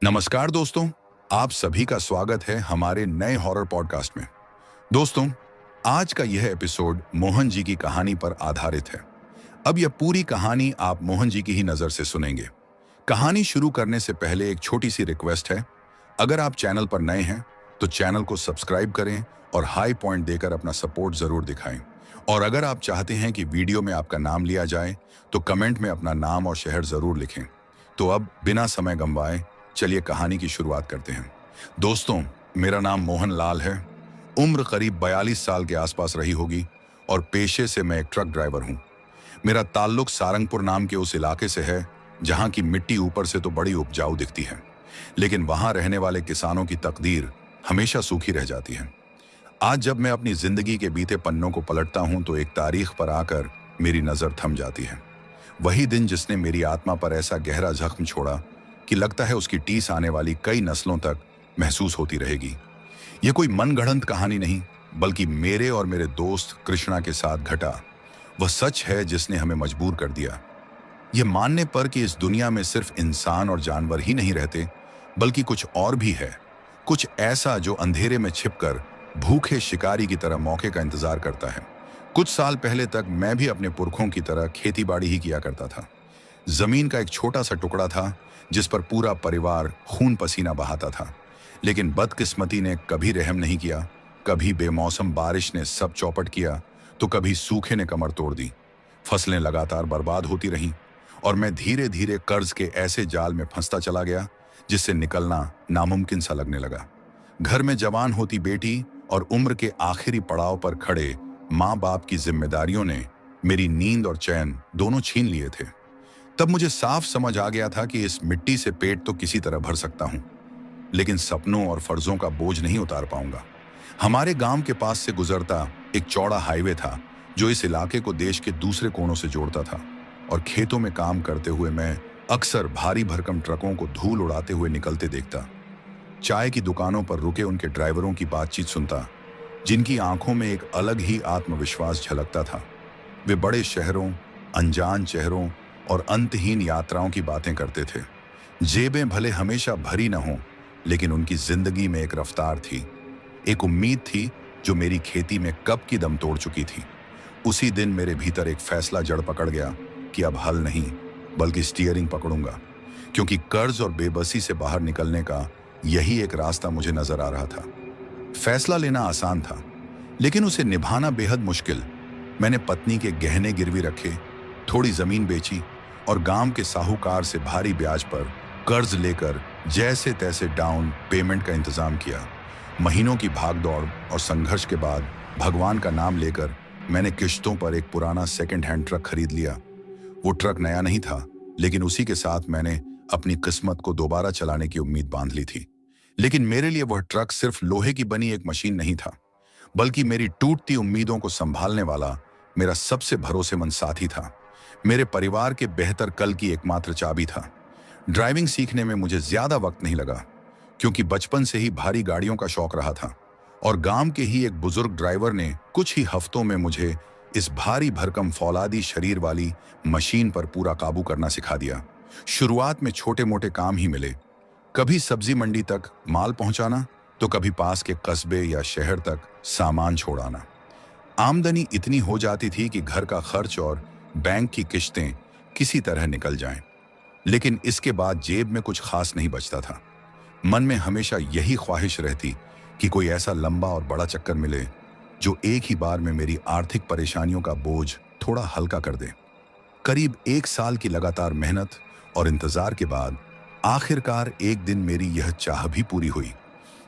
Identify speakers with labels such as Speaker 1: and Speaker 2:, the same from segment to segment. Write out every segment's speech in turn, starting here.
Speaker 1: नमस्कार दोस्तों, आप सभी का स्वागत है हमारे नए हॉरर पॉडकास्ट में। दोस्तों, आज का यह एपिसोड मोहन जी की कहानी पर आधारित है। अब यह पूरी कहानी आप मोहन जी की ही नज़र से सुनेंगे। कहानी शुरू करने से पहले एक छोटी सी रिक्वेस्ट है। अगर आप चैनल पर नए हैं तो चैनल को सब्सक्राइब करें और हाई पॉइंट देकर अपना सपोर्ट ज़रूर दिखाएं। और अगर आप चाहते हैं कि वीडियो में आपका नाम लिया जाए तो कमेंट में अपना नाम और शहर ज़रूर लिखें। तो अब बिना समय गंवाए चलिए कहानी की शुरुआत करते हैं। दोस्तों, मेरा नाम मोहन लाल है। उम्र करीब 42 साल के आसपास रही होगी और पेशे से मैं एक ट्रक ड्राइवर हूँ। मेरा ताल्लुक सारंगपुर नाम के उस इलाके से है जहाँ की मिट्टी ऊपर से तो बड़ी उपजाऊ दिखती है, लेकिन वहाँ रहने वाले किसानों की तकदीर हमेशा सूखी रह जाती है। आज जब मैं अपनी जिंदगी के बीते पन्नों को पलटता हूँ तो एक तारीख पर आकर मेरी नज़र थम जाती है। वही दिन जिसने मेरी आत्मा पर ऐसा गहरा जख्म छोड़ा कि लगता है उसकी टीस आने वाली कई नस्लों तक महसूस होती रहेगी। यह कोई मनगढ़ंत कहानी नहीं, बल्कि मेरे और मेरे दोस्त कृष्णा के साथ घटा वह सच है जिसने हमें मजबूर कर दिया यह मानने पर कि इस दुनिया में सिर्फ इंसान और जानवर ही नहीं रहते, बल्कि कुछ और भी है। कुछ ऐसा जो अंधेरे में छिपकर भूखे शिकारी की तरह मौके का इंतजार करता है। कुछ साल पहले तक मैं भी अपने पुरखों की तरह खेतीबाड़ी ही किया करता था। जमीन का एक छोटा सा टुकड़ा था जिस पर पूरा परिवार खून पसीना बहाता था, लेकिन बदकिस्मती ने कभी रहम नहीं किया। कभी बेमौसम बारिश ने सब चौपट किया तो कभी सूखे ने कमर तोड़ दी। फसलें लगातार बर्बाद होती रहीं और मैं धीरे धीरे कर्ज के ऐसे जाल में फंसता चला गया जिससे निकलना नामुमकिन सा लगने लगा। घर में जवान होती बेटी और उम्र के आखिरी पड़ाव पर खड़े माँ बाप की जिम्मेदारियों ने मेरी नींद और चैन दोनों छीन लिए थे। तब मुझे साफ समझ आ गया था कि इस मिट्टी से पेट तो किसी तरह भर सकता हूं, लेकिन सपनों और फर्जों का बोझ नहीं उतार पाऊंगा। हमारे गांव के पास से गुजरता एक चौड़ा हाईवे था जो इस इलाके को देश के दूसरे कोनों से जोड़ता था, और खेतों में काम करते हुए मैं अक्सर भारी भरकम ट्रकों को धूल उड़ाते हुए निकलते देखता। चाय की दुकानों पर रुके उनके ड्राइवरों की बातचीत सुनता, जिनकी आंखों में एक अलग ही आत्मविश्वास झलकता था। वे बड़े शहरों, अनजान चेहरों और अंतहीन यात्राओं की बातें करते थे। जेबें भले हमेशा भरी न हों, लेकिन उनकी जिंदगी में एक रफ्तार थी, एक उम्मीद थी जो मेरी खेती में कब की दम तोड़ चुकी थी। उसी दिन मेरे भीतर एक फैसला जड़ पकड़ गया कि अब हल नहीं बल्कि स्टीयरिंग पकड़ूंगा, क्योंकि कर्ज और बेबसी से बाहर निकलने का यही एक रास्ता मुझे नजर आ रहा था। फैसला लेना आसान था, लेकिन उसे निभाना बेहद मुश्किल। मैंने पत्नी के गहने गिरवी रखे, थोड़ी जमीन बेची और गांव के साहूकार से भारी ब्याज पर कर्ज लेकर जैसे तैसे डाउन पेमेंट का इंतजाम किया। महीनों की भागदौड़ और संघर्ष के बाद भगवान का नाम लेकर मैंने किश्तों पर एक पुराना सेकंड हैंड ट्रक खरीद लिया। वो ट्रक नया नहीं था, लेकिन उसी के साथ मैंने अपनी किस्मत को दोबारा चलाने की उम्मीद बांध ली थी। लेकिन मेरे लिए वह ट्रक सिर्फ लोहे की बनी एक मशीन नहीं था, बल्कि मेरी टूटती उम्मीदों को संभालने वाला मेरा सबसे भरोसेमंद साथी था। मेरे परिवार के बेहतर कल की एकमात्र चाबी था। ड्राइविंग सीखने में मुझे ज्यादा वक्त नहीं लगा, क्योंकि बचपन से ही भारी गाड़ियों का शौक रहा था, और गांव के ही एक बुजुर्ग ड्राइवर ने कुछ ही हफ्तों में मुझे इस भारी भरकम फौलादी शरीर वाली मशीन पर पूरा काबू करना सिखा दिया। शुरुआत में छोटे मोटे काम ही मिले, कभी सब्जी मंडी तक माल पहुंचाना तो कभी पास के कस्बे या शहर तक सामान छोड़ाना। आमदनी इतनी हो जाती थी कि घर का खर्च और बैंक की किश्तें किसी तरह निकल जाएं, लेकिन इसके बाद जेब में कुछ खास नहीं बचता था। मन में हमेशा यही ख्वाहिश रहती कि कोई ऐसा लंबा और बड़ा चक्कर मिले जो एक ही बार में मेरी आर्थिक परेशानियों का बोझ थोड़ा हल्का कर दे। करीब 1 साल की लगातार मेहनत और इंतजार के बाद आखिरकार एक दिन मेरी यह चाह भी पूरी हुई,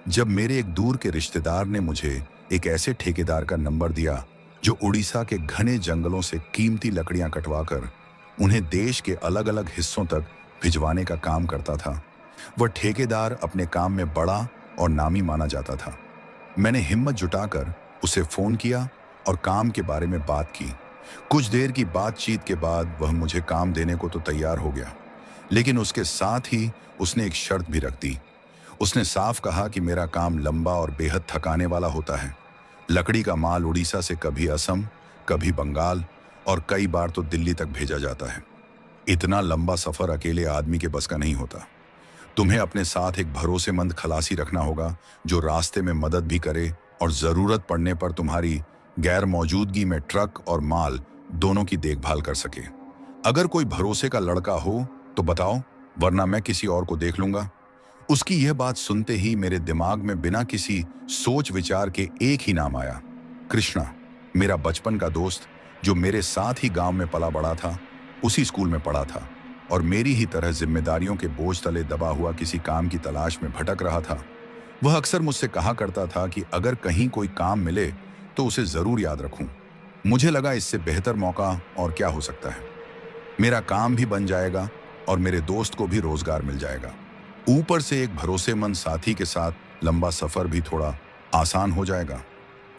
Speaker 1: जब मेरे एक दूर के रिश्तेदार ने मुझे एक ऐसे ठेकेदार का नंबर दिया जो उड़ीसा के घने जंगलों से कीमती लकड़ियां कटवाकर उन्हें देश के अलग अलग हिस्सों तक भिजवाने का काम करता था। वह ठेकेदार अपने काम में बड़ा और नामी माना जाता था। मैंने हिम्मत जुटाकर उसे फोन किया और काम के बारे में बात की। कुछ देर की बातचीत के बाद वह मुझे काम देने को तो तैयार हो गया, लेकिन उसके साथ ही उसने एक शर्त भी रख दी। उसने साफ कहा कि मेरा काम लंबा और बेहद थकाने वाला होता है। लकड़ी का माल उड़ीसा से कभी असम, कभी बंगाल और कई बार तो दिल्ली तक भेजा जाता है। इतना लंबा सफर अकेले आदमी के बस का नहीं होता। तुम्हें अपने साथ एक भरोसेमंद खलासी रखना होगा जो रास्ते में मदद भी करे और जरूरत पड़ने पर तुम्हारी गैर मौजूदगी में ट्रक और माल दोनों की देखभाल कर सके। अगर कोई भरोसे का लड़का हो तो बताओ, वरना मैं किसी और को देख लूंगा। उसकी यह बात सुनते ही मेरे दिमाग में बिना किसी सोच विचार के एक ही नाम आया, कृष्णा। मेरा बचपन का दोस्त जो मेरे साथ ही गांव में पला बड़ा था, उसी स्कूल में पढ़ा था और मेरी ही तरह जिम्मेदारियों के बोझ तले दबा हुआ किसी काम की तलाश में भटक रहा था। वह अक्सर मुझसे कहा करता था कि अगर कहीं कोई काम मिले तो उसे जरूर याद रखूं। मुझे लगा इससे बेहतर मौका और क्या हो सकता है। मेरा काम भी बन जाएगा और मेरे दोस्त को भी रोजगार मिल जाएगा। ऊपर से एक भरोसेमंद साथी के साथ लंबा सफर भी थोड़ा आसान हो जाएगा।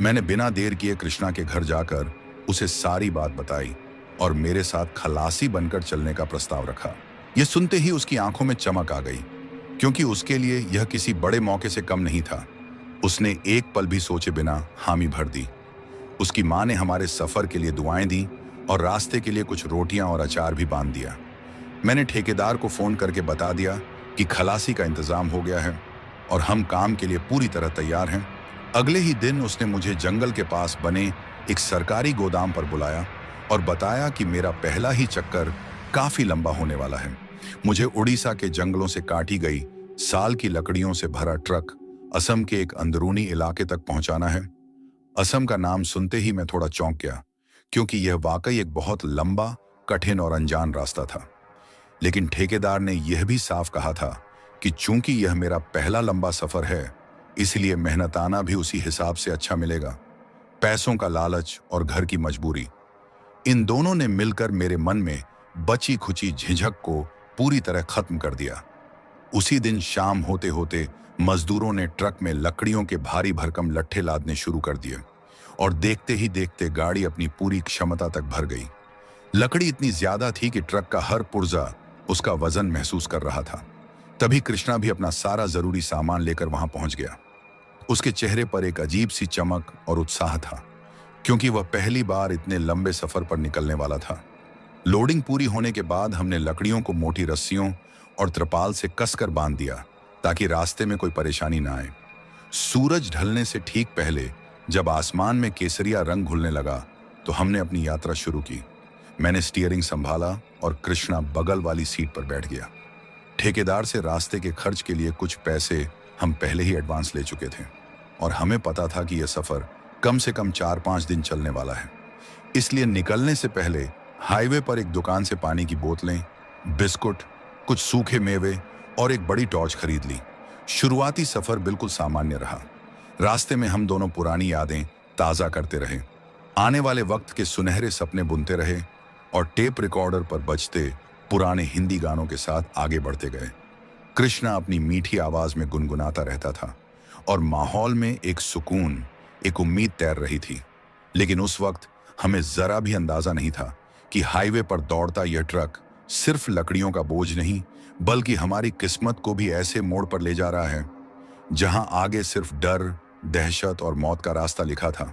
Speaker 1: मैंने बिना देर किए कृष्णा के घर जाकर उसे सारी बात बताई और मेरे साथ खलासी बनकर चलने का प्रस्ताव रखा। यह सुनते ही उसकी आंखों में चमक आ गई, क्योंकि उसके लिए यह किसी बड़े मौके से कम नहीं था। उसने एक पल भी सोचे बिना हामी भर दी। उसकी माँ ने हमारे सफर के लिए दुआएं दी और रास्ते के लिए कुछ रोटियां और अचार भी बांध दिया। मैंने ठेकेदार को फोन करके बता दिया कि खलासी का इंतजाम हो गया है और हम काम के लिए पूरी तरह तैयार हैं। अगले ही दिन उसने मुझे जंगल के पास बने एक सरकारी गोदाम पर बुलाया और बताया कि मेरा पहला ही चक्कर काफी लंबा होने वाला है। मुझे उड़ीसा के जंगलों से काटी गई साल की लकड़ियों से भरा ट्रक असम के एक अंदरूनी इलाके तक पहुंचाना है। असम का नाम सुनते ही मैं थोड़ा चौंक गया, क्योंकि यह वाकई एक बहुत लंबा, कठिन और अनजान रास्ता था। लेकिन ठेकेदार ने यह भी साफ कहा था कि चूंकि यह मेरा पहला लंबा सफर है, इसलिए मेहनताना भी उसी हिसाब से अच्छा मिलेगा। पैसों का लालच और घर की मजबूरी, इन दोनों ने मिलकर मेरे मन में बची खुची झिझक को पूरी तरह खत्म कर दिया। उसी दिन शाम होते होते मजदूरों ने ट्रक में लकड़ियों के भारी भरकम लट्ठे लादने शुरू कर दिए और देखते ही देखते गाड़ी अपनी पूरी क्षमता तक भर गई। लकड़ी इतनी ज्यादा थी कि ट्रक का हर पुर्जा उसका वजन महसूस कर रहा था। तभी कृष्णा भी अपना सारा जरूरी सामान लेकर वहां पहुंच गया। उसके चेहरे पर एक अजीब सी चमक और उत्साह था, क्योंकि वह पहली बार इतने लंबे सफर पर निकलने वाला था। लोडिंग पूरी होने के बाद हमने लकड़ियों को मोटी रस्सियों और त्रिपाल से कसकर बांध दिया ताकि रास्ते में कोई परेशानी ना आए। सूरज ढलने से ठीक पहले जब आसमान में केसरिया रंग घुलने लगा तो हमने अपनी यात्रा शुरू की। मैंने स्टीयरिंग संभाला और कृष्णा बगल वाली सीट पर बैठ गया। ठेकेदार से रास्ते के खर्च के लिए कुछ पैसे हम पहले ही एडवांस ले चुके थे और हमें पता था कि यह सफर कम से कम 4-5 दिन चलने वाला है। इसलिए निकलने से पहले हाईवे पर एक दुकान से पानी की बोतलें, बिस्कुट, कुछ सूखे मेवे और एक बड़ी टॉर्च खरीद ली। शुरुआती सफर बिल्कुल सामान्य रहा। रास्ते में हम दोनों पुरानी यादें ताज़ा करते रहे, आने वाले वक्त के सुनहरे सपने बुनते रहे और टेप रिकॉर्डर पर बजते पुराने हिंदी गानों के साथ आगे बढ़ते गए। कृष्णा अपनी मीठी आवाज में गुनगुनाता रहता था और माहौल में एक सुकून, एक उम्मीद तैर रही थी। लेकिन उस वक्त हमें जरा भी अंदाजा नहीं था कि हाईवे पर दौड़ता यह ट्रक सिर्फ लकड़ियों का बोझ नहीं, बल्कि हमारी किस्मत को भी ऐसे मोड़ पर ले जा रहा है जहां आगे सिर्फ डर, दहशत और मौत का रास्ता लिखा था।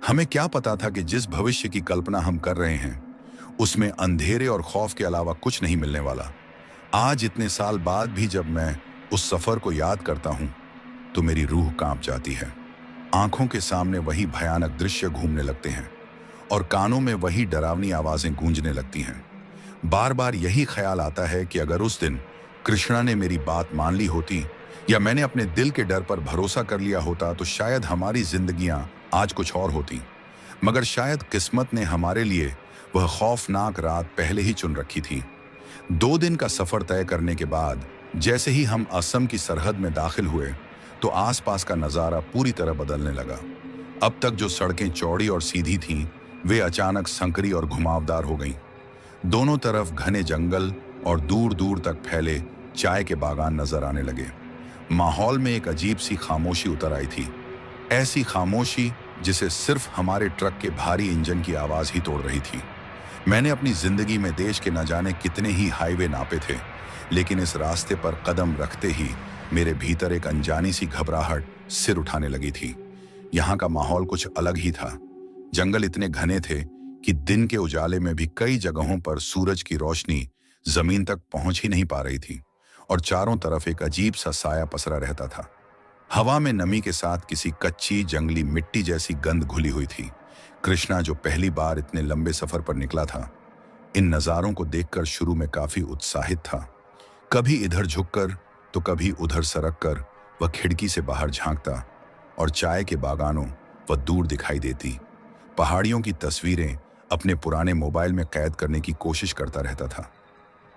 Speaker 1: हमें क्या पता था कि जिस भविष्य की कल्पना हम कर रहे हैं उसमें अंधेरे और खौफ के अलावा कुछ नहीं मिलने वाला। आज इतने साल बाद भी जब मैं उस सफर को याद करता हूं तो मेरी रूह कांप जाती है। आंखों के सामने वही भयानक दृश्य घूमने लगते हैं और कानों में वही डरावनी आवाजें गूंजने लगती हैं। बार बार यही ख्याल आता है कि अगर उस दिन कृष्णा ने मेरी बात मान ली होती या मैंने अपने दिल के डर पर भरोसा कर लिया होता तो शायद हमारी जिंदगियां आज कुछ और होती। मगर शायद किस्मत ने हमारे लिए वह खौफनाक रात पहले ही चुन रखी थी। 2 दिन का सफर तय करने के बाद जैसे ही हम असम की सरहद में दाखिल हुए तो आसपास का नजारा पूरी तरह बदलने लगा। अब तक जो सड़कें चौड़ी और सीधी थीं, वे अचानक संकरी और घुमावदार हो गईं। दोनों तरफ घने जंगल और दूर दूर तक फैले चाय के बागान नजर आने लगे। माहौल में एक अजीब सी खामोशी उतर आई थी, ऐसी खामोशी जिसे सिर्फ हमारे ट्रक के भारी इंजन की आवाज ही तोड़ रही थी। मैंने अपनी जिंदगी में देश के न जाने कितने ही हाईवे नापे थे, लेकिन इस रास्ते पर कदम रखते ही मेरे भीतर एक अनजानी सी घबराहट सिर उठाने लगी थी। यहाँ का माहौल कुछ अलग ही था। जंगल इतने घने थे कि दिन के उजाले में भी कई जगहों पर सूरज की रोशनी जमीन तक पहुंच ही नहीं पा रही थी और चारों तरफ एक अजीब सा साया पसरा रहता था। हवा में नमी के साथ किसी कच्ची जंगली मिट्टी जैसी गंध घुली हुई थी। कृष्णा, जो पहली बार इतने लंबे सफर पर निकला था, इन नज़ारों को देखकर शुरू में काफी उत्साहित था। कभी इधर झुककर तो कभी उधर सरक कर वह खिड़की से बाहर झांकता और चाय के बागानों व दूर दिखाई देती पहाड़ियों की तस्वीरें अपने पुराने मोबाइल में कैद करने की कोशिश करता रहता था।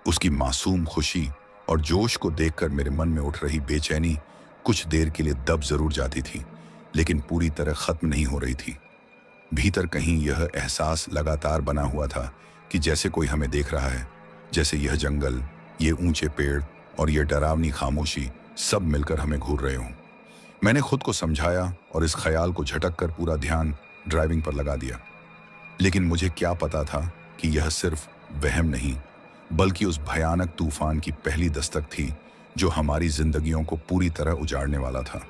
Speaker 1: उसकी मासूम खुशी और जोश को देखकर मेरे मन में उठ रही बेचैनी कुछ देर के लिए दब जरूर जाती थी, लेकिन पूरी तरह खत्म नहीं हो रही थी। भीतर कहीं यह एहसास लगातार बना हुआ था कि जैसे कोई हमें देख रहा है, जैसे यह जंगल, ये ऊंचे पेड़ और यह डरावनी खामोशी सब मिलकर हमें घूर रहे हों। मैंने खुद को समझाया और इस ख्याल को झटक कर पूरा ध्यान ड्राइविंग पर लगा दिया। लेकिन मुझे क्या पता था कि यह सिर्फ वहम नहीं, बल्कि उस भयानक तूफान की पहली दस्तक थी जो हमारी जिंदगियों को पूरी तरह उजाड़ने वाला था।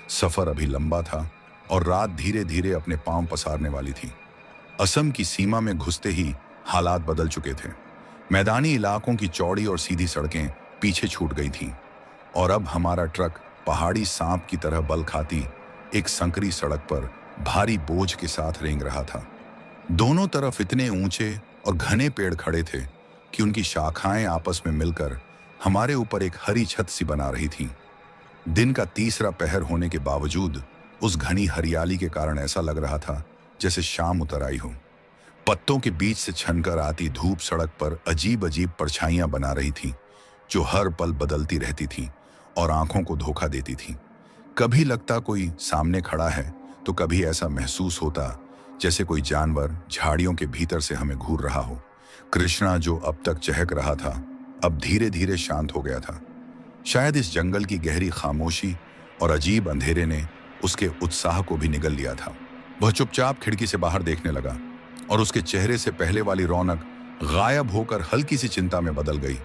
Speaker 1: सफर अभी लंबा था और रात धीरे धीरे अपने पांव पसारने वाली थी। असम की सीमा में घुसते ही हालात बदल चुके थे। मैदानी इलाकों की चौड़ी और सीधी सड़कें पीछे छूट गई थीं और अब हमारा ट्रक पहाड़ी सांप की तरह बल खाती एक संकरी सड़क पर भारी बोझ के साथ रेंग रहा था। दोनों तरफ इतने ऊंचे और घने पेड़ खड़े थे कि उनकी शाखाएं आपस में मिलकर हमारे ऊपर एक हरी छत सी बना रही थीं। दिन का तीसरा पहर होने के बावजूद उस घनी हरियाली के कारण ऐसा लग रहा था जैसे शाम उतर आई हो। पत्तों के बीच से छनकर आती धूप सड़क पर अजीब अजीब परछाइयां बना रही थीं, जो हर पल बदलती रहती थीं और आंखों को धोखा देती थीं। कभी लगता कोई सामने खड़ा है तो कभी ऐसा महसूस होता जैसे कोई जानवर झाड़ियों के भीतर से हमें घूर रहा हो। कृष्णा, जो अब तक चहक रहा था, अब धीरे धीरे शांत हो गया था। शायद इस जंगल की गहरी खामोशी और अजीब अंधेरे ने उसके उत्साह को भी निगल लिया था। वह चुपचाप खिड़की से बाहर देखने लगा और उसके चेहरे से पहले वाली रौनक गायब होकर हल्की सी चिंता में बदल गई।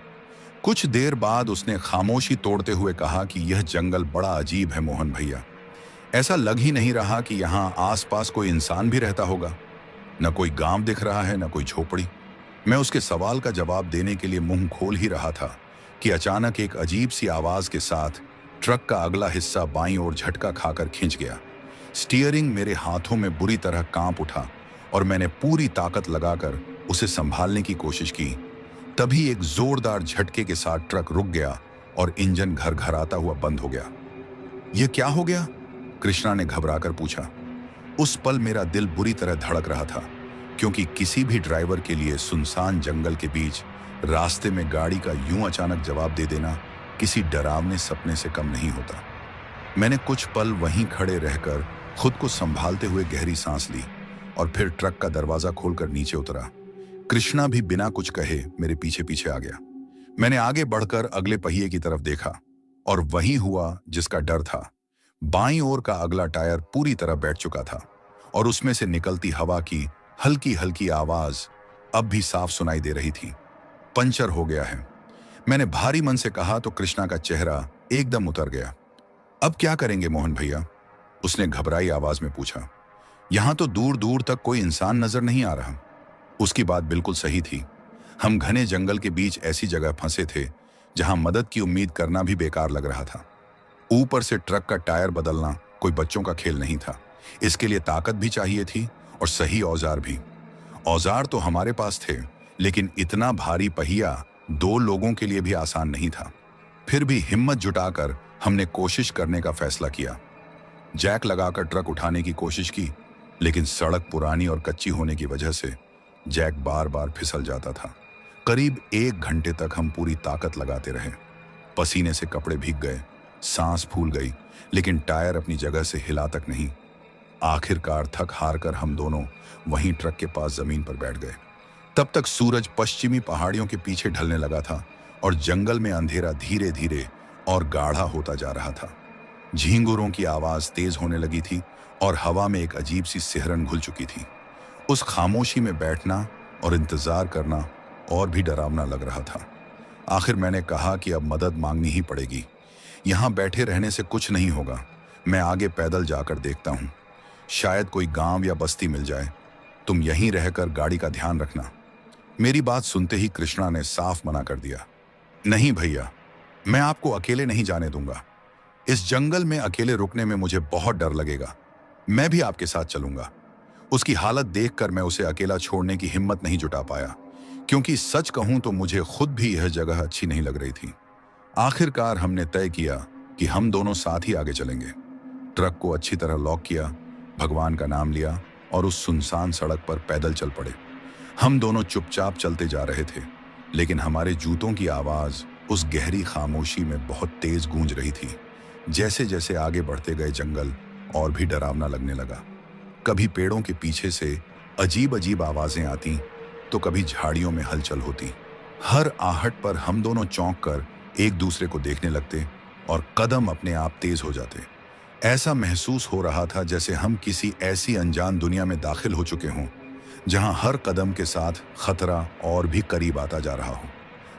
Speaker 1: कुछ देर बाद उसने खामोशी तोड़ते हुए कहा कि यह जंगल बड़ा अजीब है मोहन भैया। ऐसा लग ही नहीं रहा कि यहाँ आसपास कोई इंसान भी रहता होगा। न कोई गांव दिख रहा है, न कोई झोपड़ी। मैं उसके सवाल का जवाब देने के लिए मुंह खोल ही रहा था कि अचानक एक अजीब सी आवाज के साथ ट्रक का अगला हिस्सा बाईं ओर झटका खाकर खिंच गया। स्टीयरिंग मेरे हाथों में बुरी तरह कांप उठा और मैंने पूरी ताकत लगाकर उसे संभालने की कोशिश की। तभी एक जोरदार झटके के साथ ट्रक रुक गया और इंजन घरघराता हुआ बंद हो गया। यह क्या हो गया? कृष्णा ने घबराकर पूछा। उस पल मेरा दिल बुरी तरह धड़क रहा था, क्योंकि किसी भी ड्राइवर के लिए सुनसान जंगल के बीच रास्ते में गाड़ी का यूं अचानक जवाब दे देना किसी डरावने सपने से कम नहीं होता। मैंने कुछ पल वहीं खड़े रहकर खुद को संभालते हुए गहरी सांस ली और फिर ट्रक का दरवाजा खोलकर नीचे उतरा। कृष्णा भी बिना कुछ कहे मेरे पीछे पीछे आ गया। मैंने आगे बढ़कर अगले पहिए की तरफ देखा और वही हुआ जिसका डर था। बाईं ओर का अगला टायर पूरी तरह बैठ चुका था और उसमें से निकलती हवा की हल्की हल्की आवाज अब भी साफ सुनाई दे रही थी। पंचर हो गया है, मैंने भारी मन से कहा तो कृष्णा का चेहरा एकदम उतर गया। अब क्या करेंगे मोहन भैया? उसने घबराई आवाज में पूछा। यहां तो दूर दूर तक कोई इंसान नजर नहीं आ रहा। उसकी बात बिल्कुल सही थी। हम घने जंगल के बीच ऐसी जगह फंसे थे जहां मदद की उम्मीद करना भी बेकार लग रहा था। ऊपर से ट्रक का टायर बदलना कोई बच्चों का खेल नहीं था। इसके लिए ताकत भी चाहिए थी और सही औजार भी। औजार तो हमारे पास थे, लेकिन इतना भारी पहिया 2 लोगों के लिए भी आसान नहीं था। फिर भी हिम्मत जुटाकर हमने कोशिश करने का फैसला किया। जैक लगाकर ट्रक उठाने की कोशिश की, लेकिन सड़क पुरानी और कच्ची होने की वजह से जैक बार बार फिसल जाता था। करीब 1 घंटे तक हम पूरी ताकत लगाते रहे। पसीने से कपड़े भीग गए, सांस फूल गई, लेकिन टायर अपनी जगह से हिला तक नहीं। आखिरकार थक हार कर हम दोनों वहीं ट्रक के पास जमीन पर बैठ गए। तब तक सूरज पश्चिमी पहाड़ियों के पीछे ढलने लगा था और जंगल में अंधेरा धीरे धीरे और गाढ़ा होता जा रहा था। झींगुरों की आवाज तेज होने लगी थी और हवा में एक अजीब सी सिहरन घुल चुकी थी। उस खामोशी में बैठना और इंतजार करना और भी डरावना लग रहा था। आखिर मैंने कहा कि अब मदद मांगनी ही पड़ेगी। यहां बैठे रहने से कुछ नहीं होगा। मैं आगे पैदल जाकर देखता हूं, शायद कोई गांव या बस्ती मिल जाए। तुम यहीं रहकर गाड़ी का ध्यान रखना। मेरी बात सुनते ही कृष्णा ने साफ मना कर दिया। नहीं भैया, मैं आपको अकेले नहीं जाने दूंगा। इस जंगल में अकेले रुकने में मुझे बहुत डर लगेगा। मैं भी आपके साथ चलूंगा। उसकी हालत देखकर मैं उसे अकेला छोड़ने की हिम्मत नहीं जुटा पाया, क्योंकि सच कहूं तो मुझे खुद भी यह जगह अच्छी नहीं लग रही थी। आखिरकार हमने तय किया कि हम दोनों साथ ही आगे चलेंगे। ट्रक को अच्छी तरह लॉक किया, भगवान का नाम लिया और उस सुनसान सड़क पर पैदल चल पड़े। हम दोनों चुपचाप चलते जा रहे थे, लेकिन हमारे जूतों की आवाज उस गहरी खामोशी में बहुत तेज गूंज रही थी। जैसे जैसे आगे बढ़ते गए जंगल और भी डरावना लगने लगा। कभी पेड़ों के पीछे से अजीब अजीब आवाजें आती, तो कभी झाड़ियों में हलचल होती। हर आहट पर हम दोनों चौंक कर एक दूसरे को देखने लगते और कदम अपने आप तेज हो जाते। ऐसा महसूस हो रहा था जैसे हम किसी ऐसी अनजान दुनिया में दाखिल हो चुके हों, जहां हर कदम के साथ खतरा और भी करीब आता जा रहा हो।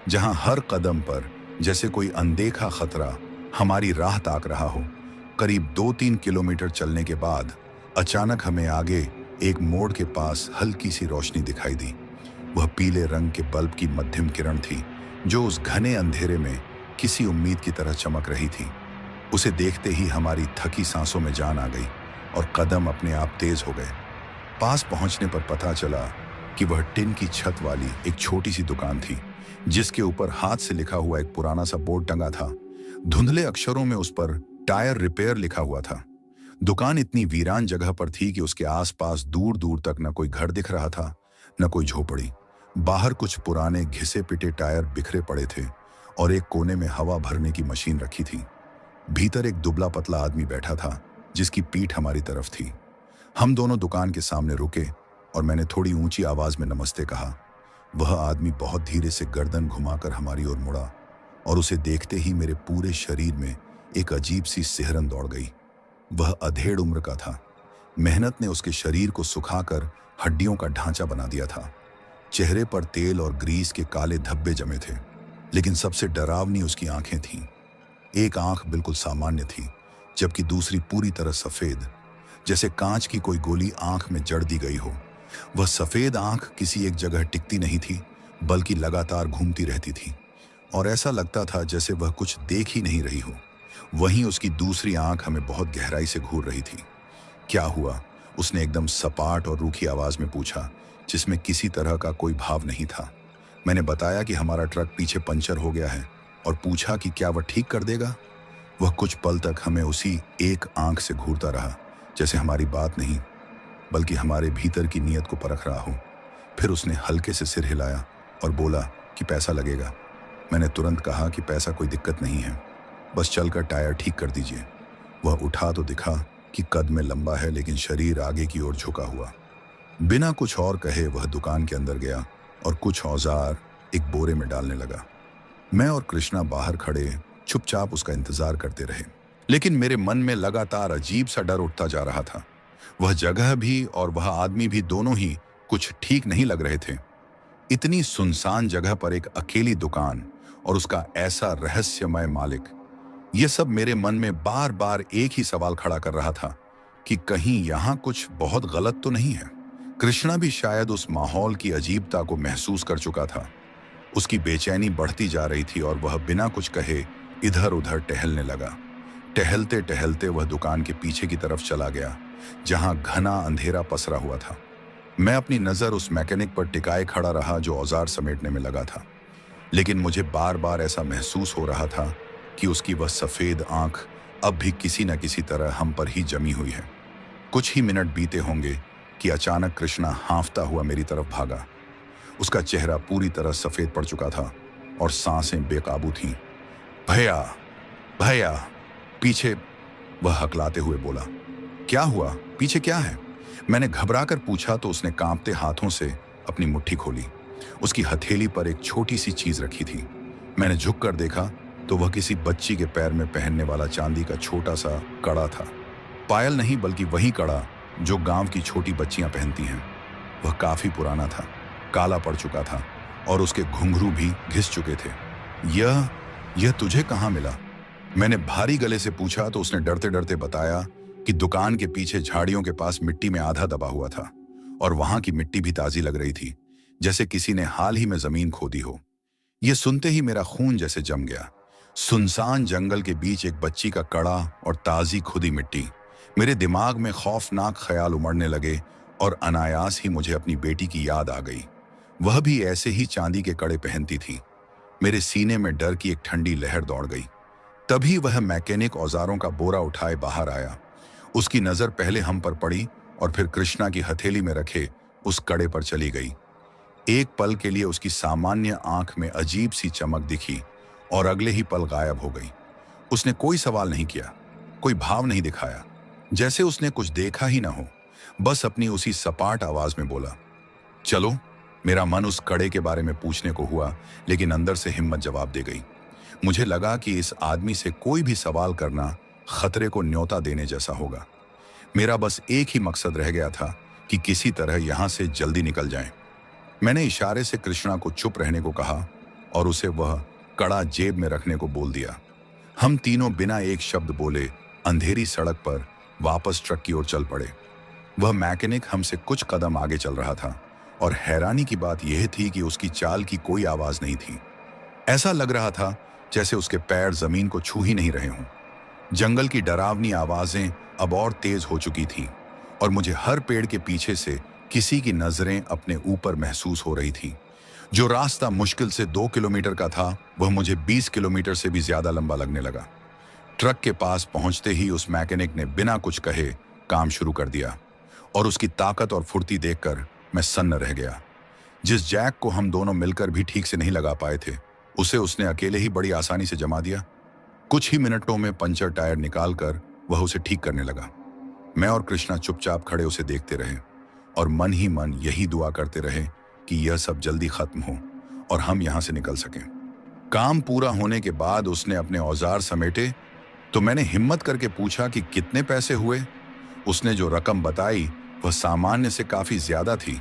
Speaker 1: जहां हर कदम पर जैसे कोई अनदेखा खतरा हमारी राह ताक रहा हो। करीब 2-3 किलोमीटर चलने के बाद अचानक हमें आगे एक मोड़ के पास हल्की सी रोशनी दिखाई दी। वह पीले रंग के बल्ब की मध्यम किरण थी, जो उस घने अंधेरे में किसी उम्मीद की तरह चमक रही थी। उसे देखते ही हमारी थकी सांसों में जान आ गई और कदम अपने आप तेज हो गए। पास पहुंचने पर पता चला कि वह टिन की छत वाली एक छोटी सी दुकान थी, जिसके ऊपर हाथ से लिखा हुआ एक पुराना सा बोर्ड टंगा था। धुंधले अक्षरों में उस पर टायर रिपेयर लिखा हुआ था। दुकान इतनी वीरान जगह पर थी कि उसके आसपास दूर दूर तक न कोई घर दिख रहा था, न कोई झोपड़ी। बाहर कुछ पुराने घिसे पिटे टायर बिखरे पड़े थे और एक कोने में हवा भरने की मशीन रखी थी। भीतर एक दुबला पतला आदमी बैठा था, जिसकी पीठ हमारी तरफ थी। हम दोनों दुकान के सामने रुके और मैंने थोड़ी ऊंची आवाज में नमस्ते कहा। वह आदमी बहुत धीरे से गर्दन घुमाकर हमारी ओर मुड़ा और उसे देखते ही मेरे पूरे शरीर में एक अजीब सी सिहरन दौड़ गई। वह अधेड़ उम्र का था। मेहनत ने उसके शरीर को सुखाकर हड्डियों का ढांचा बना दिया था। चेहरे पर तेल और ग्रीस के काले धब्बे जमे थे, लेकिन सबसे डरावनी उसकी आंखें थीं। एक आंख बिल्कुल सामान्य थी, जबकि दूसरी पूरी तरह सफेद, जैसे कांच की कोई गोली आंख में जड़ दी गई हो। वह सफेद आंख किसी एक जगह टिकती नहीं थी, बल्कि लगातार घूमती रहती थी और ऐसा लगता था जैसे वह कुछ देख ही नहीं रही हो। वहीं उसकी दूसरी आंख हमें बहुत गहराई से घूर रही थी। क्या हुआ? उसने एकदम सपाट और रूखी आवाज में पूछा, जिसमें किसी तरह का कोई भाव नहीं था। मैंने बताया कि हमारा ट्रक पीछे पंचर हो गया है और पूछा कि क्या वह ठीक कर देगा। वह कुछ पल तक हमें उसी एक आंख से घूरता रहा, जैसे हमारी बात नहीं बल्कि हमारे भीतर की नीयत को परख रहा हो। फिर उसने हल्के से सिर हिलाया और बोला कि पैसा लगेगा। मैंने तुरंत कहा कि पैसा कोई दिक्कत नहीं है, बस चलकर टायर ठीक कर दीजिए। वह उठा तो दिखा कि कद में लंबा है, लेकिन शरीर आगे की ओर झुका हुआ। बिना कुछ और कहे वह दुकान के अंदर गया और कुछ औजार एक बोरे में डालने लगा। मैं और कृष्णा बाहर खड़े चुपचाप उसका इंतजार करते रहे, लेकिन मेरे मन में लगातार अजीब सा डर उठता जा रहा था। वह जगह भी और वह आदमी भी दोनों ही कुछ ठीक नहीं लग रहे थे। इतनी सुनसान जगह पर एक अकेली दुकान और उसका ऐसा रहस्यमय मालिक, यह सब मेरे मन में बार बार एक ही सवाल खड़ा कर रहा था कि कहीं यहां कुछ बहुत गलत तो नहीं है। कृष्णा भी शायद उस माहौल की अजीबता को महसूस कर चुका था। उसकी बेचैनी बढ़ती जा रही थी और वह बिना कुछ कहे इधर उधर टहलने लगा। टहलते टहलते वह दुकान के पीछे की तरफ चला गया, जहां घना अंधेरा पसरा हुआ था। मैं अपनी नजर उस मैकेनिक पर टिकाए खड़ा रहा जो औजार समेटने में लगा था, लेकिन मुझे बार बार ऐसा महसूस हो रहा था कि उसकी वह सफेद आंख अब भी किसी न किसी तरह हम पर ही जमी हुई है। कुछ ही मिनट बीते होंगे कि अचानक कृष्णा हांफता हुआ मेरी तरफ भागा। उसका चेहरा पूरी तरह सफेद पड़ चुका था और सांसें बेकाबू थीं। भैया, भैया, पीछे, वह हकलाते हुए बोला। क्या हुआ? पीछे क्या है? मैंने घबराकर पूछा तो उसने कांपते हाथों से अपनी मुट्ठी खोली। उसकी हथेली पर एक छोटी सी चीज रखी थी। मैंने झुककर देखा तो वह किसी बच्ची के पैर में पहनने वाला चांदी का छोटा सा कड़ा था। पायल नहीं, बल्कि वही कड़ा जो गांव की छोटी बच्चियां पहनती हैं। वह काफी पुराना था, काला पड़ चुका था और उसके घुंघरू भी घिस चुके थे। यह तुझे कहाँ मिला? मैंने भारी गले से पूछा तो उसने डरते डरते बताया कि दुकान के पीछे झाड़ियों के पास मिट्टी में आधा दबा हुआ था और वहां की मिट्टी भी ताजी लग रही थी, जैसे किसी ने हाल ही में जमीन खोदी हो। यह सुनते ही मेरा खून जैसे जम गया। सुनसान जंगल के बीच एक बच्ची का कड़ा और ताज़ी खुदी मिट्टी। मेरे दिमाग में खौफनाक ख्याल उमड़ने लगे और अनायास ही मुझे अपनी बेटी की याद आ गई। वह भी ऐसे ही चांदी के कड़े पहनती थी। मेरे सीने में डर की एक ठंडी लहर दौड़ गई। तभी वह मैकेनिक औजारों का बोरा उठाए बाहर आया। उसकी नज़र पहले हम पर पड़ी और फिर कृष्णा की हथेली में रखे उस कड़े पर चली गई। एक पल के लिए उसकी सामान्य आंख में अजीब सी चमक दिखी और अगले ही पल गायब हो गई। उसने कोई सवाल नहीं किया, कोई भाव नहीं दिखाया, जैसे उसने कुछ देखा ही ना हो। बस अपनी उसी सपाट आवाज में बोला, चलो। मेरा मन उस कड़े के बारे में पूछने को हुआ, लेकिन अंदर से हिम्मत जवाब दे गई। मुझे लगा कि इस आदमी से कोई भी सवाल करना खतरे को न्योता देने जैसा होगा। मेरा बस एक ही मकसद रह गया था कि किसी तरह यहां से जल्दी निकल जाएं। मैंने इशारे से कृष्णा को चुप रहने को कहा और उसे वह कड़ा जेब में रखने को बोल दिया। हम तीनों बिना एक शब्द बोले अंधेरी सड़क पर वापस ट्रक की ओर चल पड़े। वह मैकेनिक हमसे कुछ कदम आगे चल रहा था और हैरानी की बात यह थी कि उसकी चाल की कोई आवाज नहीं थी। ऐसा लग रहा था जैसे उसके पैर जमीन को छू ही नहीं रहे हों। जंगल की डरावनी आवाजें अब और तेज हो चुकी थीं और मुझे हर पेड़ के पीछे से किसी की नजरें अपने ऊपर महसूस हो रही थी। जो रास्ता मुश्किल से 2 किलोमीटर का था, वह मुझे 20 किलोमीटर से भी ज्यादा लंबा लगने लगा। ट्रक के पास पहुंचते ही उस मैकेनिक ने बिना कुछ कहे काम शुरू कर दिया और उसकी ताकत और फुर्ती देखकर मैं सन्न रह गया। जिस जैक को हम दोनों मिलकर भी ठीक से नहीं लगा पाए थे, उसे उसने अकेले ही बड़ी आसानी से जमा दिया। कुछ ही मिनटों में पंचर टायर निकालकर वह उसे ठीक करने लगा। मैं और कृष्णा चुपचाप खड़े उसे देखते रहे और मन ही मन यही दुआ करते रहे कि यह सब जल्दी खत्म हो और हम यहां से निकल सकें। काम पूरा होने के बाद उसने अपने औजार समेटे तो मैंने हिम्मत करके पूछा कि कितने पैसे हुए। उसने जो रकम बताई वह सामान्य से काफी ज्यादा थी,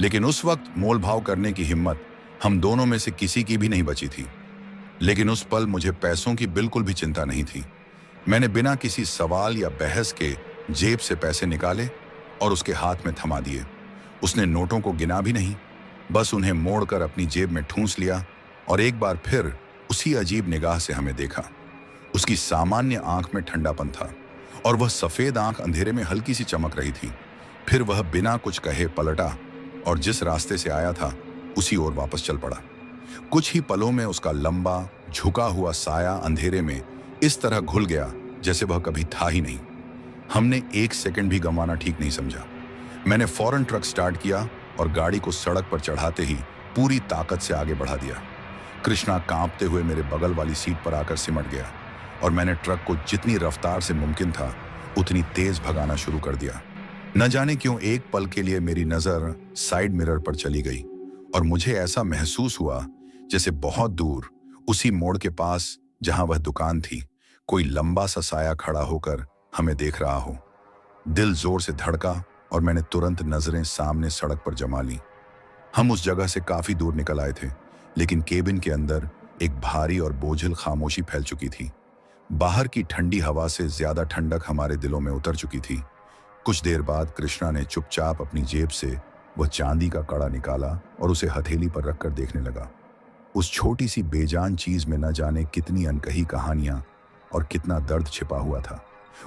Speaker 1: लेकिन उस वक्त मोल भाव करने की हिम्मत हम दोनों में से किसी की भी नहीं बची थी। लेकिन उस पल मुझे पैसों की बिल्कुल भी चिंता नहीं थी। मैंने बिना किसी सवाल या बहस के जेब से पैसे निकाले और उसके हाथ में थमा दिए। उसने नोटों को गिना भी नहीं, बस उन्हें मोड़कर अपनी जेब में ठूंस लिया और एक बार फिर उसी अजीब निगाह से हमें देखा। उसकी सामान्य आंख में ठंडापन था और वह सफेद आंख अंधेरे में हल्की सी चमक रही थी। फिर वह बिना कुछ कहे पलटा और जिस रास्ते से आया था उसी ओर वापस चल पड़ा। कुछ ही पलों में उसका लंबा झुका हुआ साया अंधेरे में इस तरह घुल गया जैसे वह कभी था ही नहीं। हमने एक सेकंड भी गंवाना ठीक नहीं समझा। मैंने फौरन ट्रक स्टार्ट किया और गाड़ी को सड़क पर चढ़ाते ही पूरी ताकत से आगे बढ़ा दिया। कृष्णा कांपते हुए मेरे बगल वाली सीट पर आकर सिमट गया और मैंने ट्रक को जितनी रफ्तार से मुमकिन था उतनी तेज भगाना शुरू कर दिया। न जाने क्यों एक पल के लिए मेरी नजर साइड मिरर पर चली गई और मुझे ऐसा महसूस हुआ जैसे बहुत दूर उसी मोड़ के पास जहां वह दुकान थी, कोई लंबा सा साया खड़ा होकर हमें देख रहा हो। दिल जोर से धड़का और मैंने तुरंत नजरें सामने सड़क पर जमा ली। हम उस जगह से काफी दूर निकल आए थे, लेकिन केबिन के अंदर एक भारी और बोझिल खामोशी फैल चुकी थी। बाहर की ठंडी हवा से ज्यादा ठंडक हमारे दिलों में उतर चुकी थी। कुछ देर बाद कृष्णा ने चुपचाप अपनी जेब से वह चांदी का कड़ा निकाला और उसे हथेली पर रखकर देखने लगा। उस छोटी सी बेजान चीज में न जाने कितनी अनकही कहानियां और कितना दर्द छिपा हुआ था।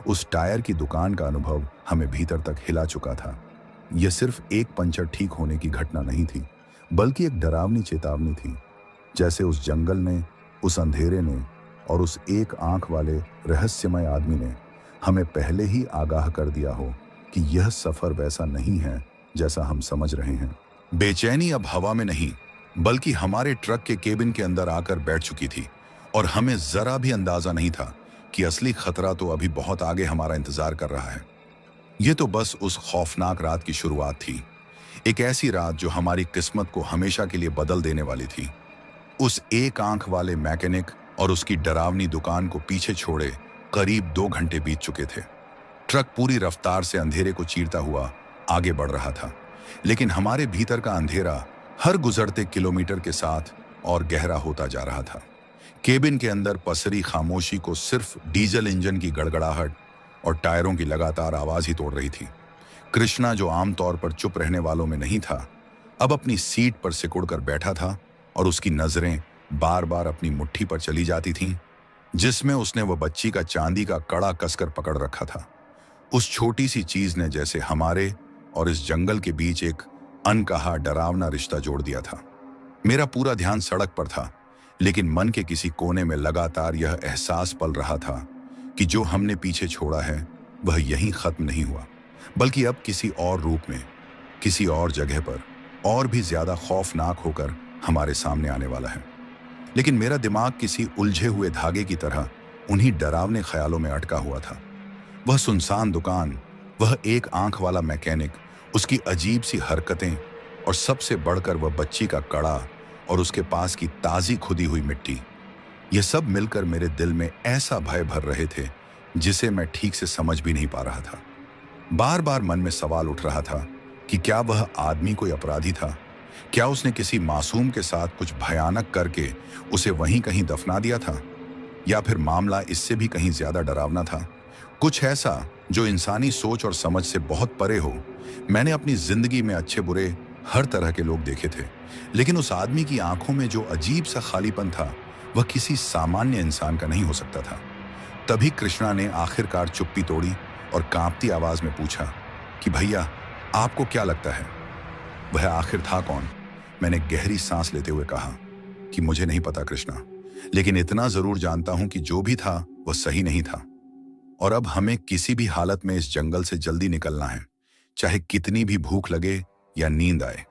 Speaker 1: उस टायर की दुकान का अनुभव हमें भीतर तक हिला चुका था। यह सिर्फ एक पंचर ठीक होने की घटना नहीं थी, बल्कि एक डरावनी चेतावनी थी, जैसे उस जंगल ने, उस अंधेरे ने और उस एक आंख वाले रहस्यमय आदमी ने हमें पहले ही आगाह कर दिया हो कि यह सफर वैसा नहीं है जैसा हम समझ रहे हैं। बेचैनी अब हवा में नहीं, बल्कि हमारे ट्रक के केबिन के अंदर आकर बैठ चुकी थी और हमें जरा भी अंदाजा नहीं था कि असली खतरा तो अभी बहुत आगे हमारा इंतजार कर रहा है। यह तो बस उस खौफनाक रात की शुरुआत थी, एक ऐसी रात जो हमारी किस्मत को हमेशा के लिए बदल देने वाली थी। उस एक आंख वाले मैकेनिक और उसकी डरावनी दुकान को पीछे छोड़े करीब 2 घंटे बीत चुके थे। ट्रक पूरी रफ्तार से अंधेरे को चीरता हुआ आगे बढ़ रहा था, लेकिन हमारे भीतर का अंधेरा हर गुजरते किलोमीटर के साथ और गहरा होता जा रहा था। केबिन के अंदर पसरी खामोशी को सिर्फ डीजल इंजन की गड़गड़ाहट और टायरों की लगातार आवाज ही तोड़ रही थी। कृष्णा, जो आमतौर पर चुप रहने वालों में नहीं था, अब अपनी सीट पर सिकुड़कर बैठा था और उसकी नजरें बार बार अपनी मुट्ठी पर चली जाती थीं। जिसमें उसने वह बच्ची का चांदी का कड़ा कसकर पकड़ रखा था। उस छोटी सी चीज ने जैसे हमारे और इस जंगल के बीच एक अनकहा डरावना रिश्ता जोड़ दिया था। मेरा पूरा ध्यान सड़क पर था, लेकिन मन के किसी कोने में लगातार यह एहसास पल रहा था कि जो हमने पीछे छोड़ा है वह यहीं खत्म नहीं हुआ, बल्कि अब किसी और रूप में, किसी और जगह पर, और भी ज्यादा खौफनाक होकर हमारे सामने आने वाला है। लेकिन मेरा दिमाग किसी उलझे हुए धागे की तरह उन्हीं डरावने ख्यालों में अटका हुआ था। वह सुनसान दुकान, वह एक आंख वाला मैकेनिक, उसकी अजीब सी हरकतें, और सबसे बढ़कर वह बच्ची का कड़ा और उसके पास की ताजी खुदी हुई मिट्टी, यह सब मिलकर मेरे दिल में ऐसा भय भर रहे थे जिसे मैं ठीक से समझ भी नहीं पा रहा था। बार बार मन में सवाल उठ रहा था कि क्या वह आदमी कोई अपराधी था? क्या उसने किसी मासूम के साथ कुछ भयानक करके उसे वहीं कहीं दफना दिया था? या फिर मामला इससे भी कहीं ज्यादा डरावना था, कुछ ऐसा जो इंसानी सोच और समझ से बहुत परे हो। मैंने अपनी जिंदगी में अच्छे बुरे हर तरह के लोग देखे थे, लेकिन उस आदमी की आंखों में जो अजीब सा खालीपन था वह किसी सामान्य इंसान का नहीं हो सकता था। तभी कृष्णा ने आखिरकार चुप्पी तोड़ी और कांपती आवाज में पूछा कि भैया, आपको क्या लगता है वह आखिर था कौन? मैंने गहरी सांस लेते हुए कहा कि मुझे नहीं पता कृष्णा, लेकिन इतना जरूर जानता हूं कि जो भी था वह सही नहीं था, और अब हमें किसी भी हालत में इस जंगल से जल्दी निकलना है, चाहे कितनी भी भूख लगे या नींद आए।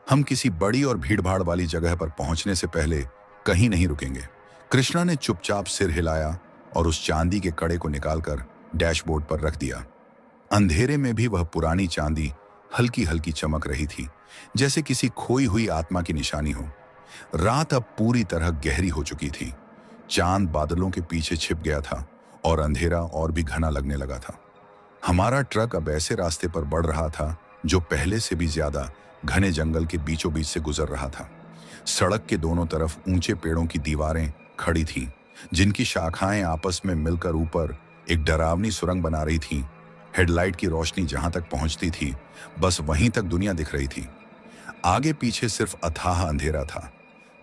Speaker 1: हम किसी बड़ी और भीड़भाड़ वाली जगह पर पहुंचने से पहले कहीं नहीं रुकेंगे। कृष्णा ने चुपचाप सिर हिलाया और उस चांदी के कड़े को निकालकर डैशबोर्ड पर रख दिया। अंधेरे में भी वह पुरानी चांदी हल्की हल्की चमक रही थी, जैसे किसी खोई हुई आत्मा की निशानी हो। रात अब पूरी तरह गहरी हो चुकी थी। चांद बादलों के पीछे छिप गया था और अंधेरा और भी घना लगने लगा था। हमारा ट्रक अब ऐसे रास्ते पर बढ़ रहा था जो पहले से भी ज्यादा घने जंगल के बीचों बीच से गुजर रहा था। सड़क के दोनों तरफ ऊंचे पेड़ों की दीवारें खड़ी थीं, जिनकी शाखाएं आपस में मिलकर ऊपर एक डरावनी सुरंग बना रही थीं। हेडलाइट की रोशनी जहां तक पहुंचती थी, बस वहीं तक दुनिया दिख रही थी। आगे पीछे सिर्फ अथाह अंधेरा था।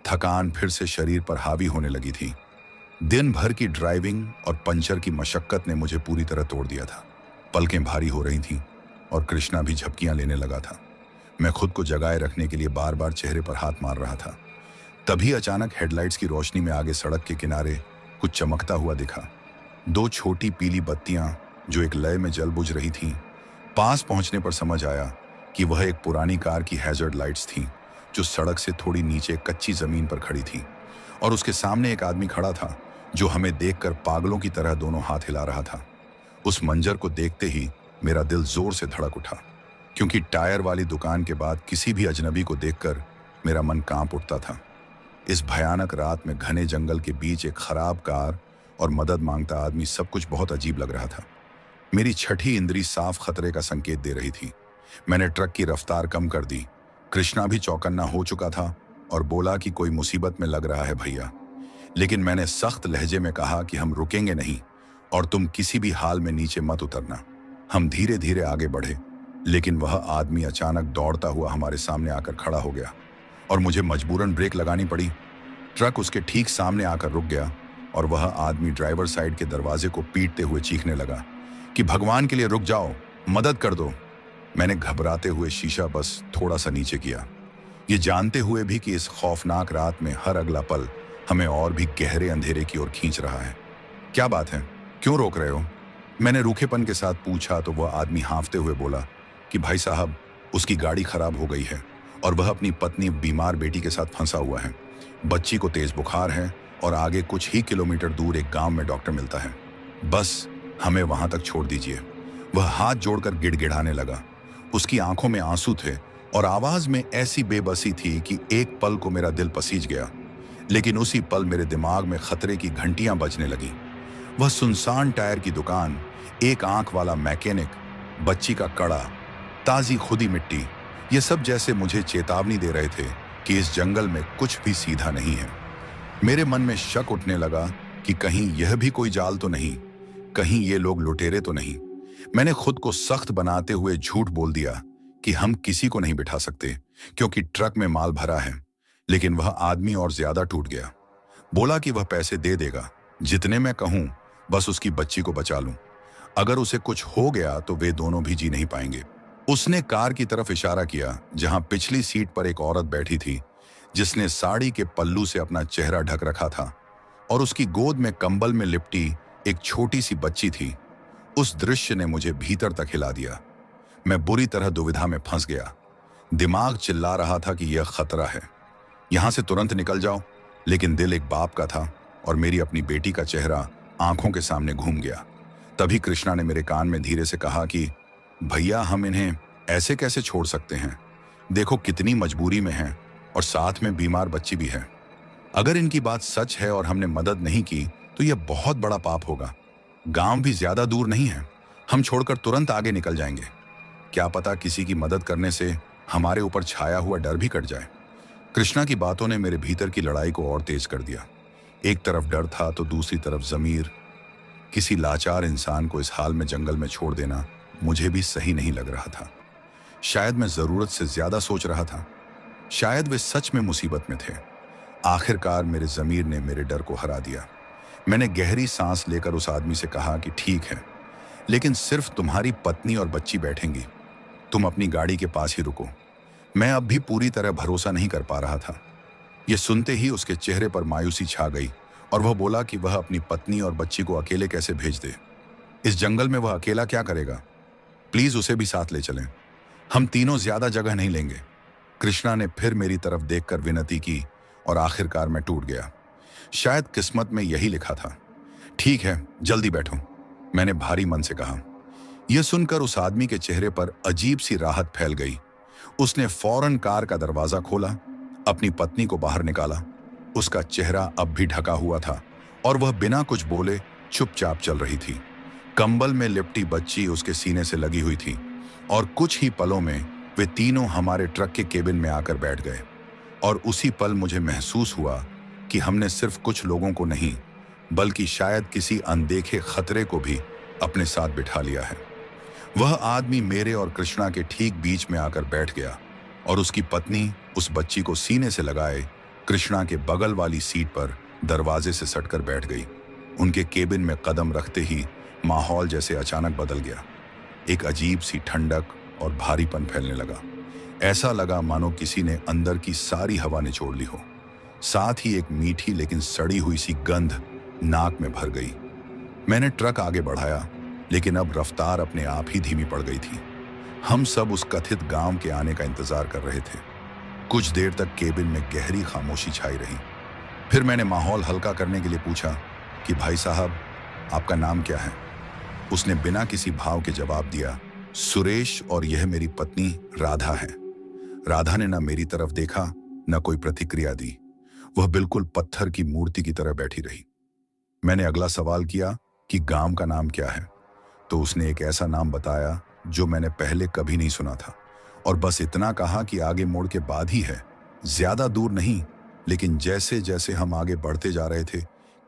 Speaker 1: थकान फिर से शरीर पर हावी होने लगी थी। दिन भर की ड्राइविंग और पंचर की मशक्कत ने मुझे पूरी तरह तोड़ दिया था। पलकें भारी हो रही थीं और कृष्णा भी झपकियां लेने लगा था। मैं खुद को जगाए रखने के लिए बार बार चेहरे पर हाथ मार रहा था। तभी अचानक हेडलाइट्स की रोशनी में आगे सड़क के किनारे कुछ चमकता हुआ दिखा। दो छोटी पीली बत्तियां जो एक लय में जल बुझ रही थीं। पास पहुंचने पर समझ आया कि वह एक पुरानी कार की हैजर्ड लाइट्स थीं, जो सड़क से थोड़ी नीचे कच्ची जमीन पर खड़ी थी, और उसके सामने एक आदमी खड़ा था जो हमें देखकर पागलों की तरह दोनों हाथ हिला रहा था। उस मंजर को देखते ही मेरा दिल जोर से धड़क उठा, क्योंकि टायर वाली दुकान के बाद किसी भी अजनबी को देखकर मेरा मन कांप उठता था। इस भयानक रात में घने जंगल के बीच एक खराब कार और मदद मांगता आदमी, सब कुछ बहुत अजीब लग रहा था। मेरी छठी इंद्री साफ खतरे का संकेत दे रही थी। मैंने ट्रक की रफ्तार कम कर दी। कृष्णा भी चौकन्ना हो चुका था और बोला कि कोई मुसीबत में लग रहा है भैया। लेकिन मैंने सख्त लहजे में कहा कि हम रुकेंगे नहीं और तुम किसी भी हाल में नीचे मत उतरना। हम धीरे धीरे आगे बढ़े, लेकिन वह आदमी अचानक दौड़ता हुआ हमारे सामने आकर खड़ा हो गया और मुझे मजबूरन ब्रेक लगानी पड़ी। ट्रक उसके ठीक सामने आकर रुक गया और वह आदमी ड्राइवर साइड के दरवाजे को पीटते हुए चीखने लगा कि भगवान के लिए रुक जाओ, मदद कर दो। मैंने घबराते हुए शीशा बस थोड़ा सा नीचे किया, ये जानते हुए भी कि इस खौफनाक रात में हर अगला पल हमें और भी गहरे अंधेरे की ओर खींच रहा है। क्या बात है, क्यों रोक रहे हो? मैंने रूखेपन के साथ पूछा तो वह आदमी हाँफते हुए बोला कि भाई साहब, उसकी गाड़ी खराब हो गई है और वह अपनी पत्नी बीमार बेटी के साथ फंसा हुआ है। बच्ची को तेज बुखार है और आगे कुछ ही किलोमीटर दूर एक गांव में डॉक्टर मिलता है। बस हमें वहां तक छोड़ दीजिए। वह हाथ जोड़कर गिड़गिड़ाने लगा। उसकी आंखों में आंसू थे और आवाज में ऐसी बेबसी थी कि एक पल को मेरा दिल पसीज गया। लेकिन उसी पल मेरे दिमाग में खतरे की घंटियां बजने लगी। वह सुनसान टायर की दुकान, एक आंख वाला मैकेनिक, बच्ची का कड़ा, ताजी खुदी मिट्टी, ये सब जैसे मुझे चेतावनी दे रहे थे कि इस जंगल में कुछ भी सीधा नहीं है। मेरे मन में शक उठने लगा कि कहीं यह भी कोई जाल तो नहीं, कहीं ये लोग लुटेरे तो नहीं। मैंने खुद को सख्त बनाते हुए झूठ बोल दिया कि हम किसी को नहीं बिठा सकते क्योंकि ट्रक में माल भरा है। लेकिन वह आदमी और ज्यादा टूट गया। बोला कि वह पैसे दे देगा, जितने मैं कहूं बस उसकी बच्ची को बचा लूं। अगर उसे कुछ हो गया तो वे दोनों भी जी नहीं पाएंगे। उसने कार की तरफ इशारा किया जहां पिछली सीट पर एक औरत बैठी थी, जिसने साड़ी के पल्लू से अपना चेहरा ढक रखा था और उसकी गोद में कंबल में लिपटी एक छोटी सी बच्ची थी। उस दृश्य ने मुझे भीतर तक हिला दिया। मैं बुरी तरह दुविधा में फंस गया। दिमाग चिल्ला रहा था कि यह खतरा है, यहां से तुरंत निकल जाओ, लेकिन दिल एक बाप का था और मेरी अपनी बेटी का चेहरा आंखों के सामने घूम गया। तभी कृष्णा ने मेरे कान में धीरे से कहा कि भैया, हम इन्हें ऐसे कैसे छोड़ सकते हैं? देखो कितनी मजबूरी में हैं और साथ में बीमार बच्ची भी है। अगर इनकी बात सच है और हमने मदद नहीं की तो यह बहुत बड़ा पाप होगा। गांव भी ज्यादा दूर नहीं है, हम छोड़कर तुरंत आगे निकल जाएंगे। क्या पता किसी की मदद करने से हमारे ऊपर छाया हुआ डर भी कट जाए। कृष्णा की बातों ने मेरे भीतर की लड़ाई को और तेज कर दिया। एक तरफ डर था तो दूसरी तरफ जमीर। किसी लाचार इंसान को इस हाल में जंगल में छोड़ देना मुझे भी सही नहीं लग रहा था। शायद मैं जरूरत से ज्यादा सोच रहा था, शायद वे सच में मुसीबत में थे। आखिरकार मेरे जमीर ने मेरे डर को हरा दिया। मैंने गहरी सांस लेकर उस आदमी से कहा कि ठीक है, लेकिन सिर्फ तुम्हारी पत्नी और बच्ची बैठेंगी। तुम अपनी गाड़ी के पास ही रुको। मैं अब भी पूरी तरह भरोसा नहीं कर पा रहा था। यह सुनते ही उसके चेहरे पर मायूसी छा गई और वह बोला कि वह अपनी पत्नी और बच्ची को अकेले कैसे भेज दे। इस जंगल में वह अकेला क्या करेगा? प्लीज उसे भी साथ ले चलें। हम तीनों ज्यादा जगह नहीं लेंगे। कृष्णा ने फिर मेरी तरफ देखकर विनती की और आखिरकार मैं टूट गया। शायद किस्मत में यही लिखा था। ठीक है, जल्दी बैठो, मैंने भारी मन से कहा। यह सुनकर उस आदमी के चेहरे पर अजीब सी राहत फैल गई। उसने फौरन कार का दरवाजा खोला, अपनी पत्नी को बाहर निकाला। उसका चेहरा अब भी ढका हुआ था और वह बिना कुछ बोले चुपचाप चल रही थी। कंबल में लिपटी बच्ची उसके सीने से लगी हुई थी और कुछ ही पलों में वे तीनों हमारे ट्रक के केबिन में आकर बैठ गए। और उसी पल मुझे महसूस हुआ कि हमने सिर्फ कुछ लोगों को नहीं, बल्कि शायद किसी अनदेखे खतरे को भी अपने साथ बिठा लिया है। वह आदमी मेरे और कृष्णा के ठीक बीच में आकर बैठ गया और उसकी पत्नी उस बच्ची को सीने से लगाए कृष्णा के बगल वाली सीट पर दरवाजे से सटकर बैठ गई। उनके केबिन में कदम रखते ही माहौल जैसे अचानक बदल गया। एक अजीब सी ठंडक और भारीपन फैलने लगा। ऐसा लगा मानो किसी ने अंदर की सारी हवा निचोड़ ली हो। साथ ही एक मीठी लेकिन सड़ी हुई सी गंध नाक में भर गई। मैंने ट्रक आगे बढ़ाया, लेकिन अब रफ्तार अपने आप ही धीमी पड़ गई थी। हम सब उस कथित गांव के आने का इंतजार कर रहे थे। कुछ देर तक केबिन में गहरी खामोशी छाई रही। फिर मैंने माहौल हल्का करने के लिए पूछा कि भाई साहब, आपका नाम क्या है? उसने बिना किसी भाव के जवाब दिया, सुरेश, और यह मेरी पत्नी राधा है। राधा ने न मेरी तरफ देखा न कोई प्रतिक्रिया दी। वह बिल्कुल पत्थर की मूर्ति की तरह बैठी रही। मैंने अगला सवाल किया कि गांव का नाम क्या है, तो उसने एक ऐसा नाम बताया जो मैंने पहले कभी नहीं सुना था और बस इतना कहा कि आगे मोड़ के बाद ही है, ज्यादा दूर नहीं। लेकिन जैसे जैसे हम आगे बढ़ते जा रहे थे,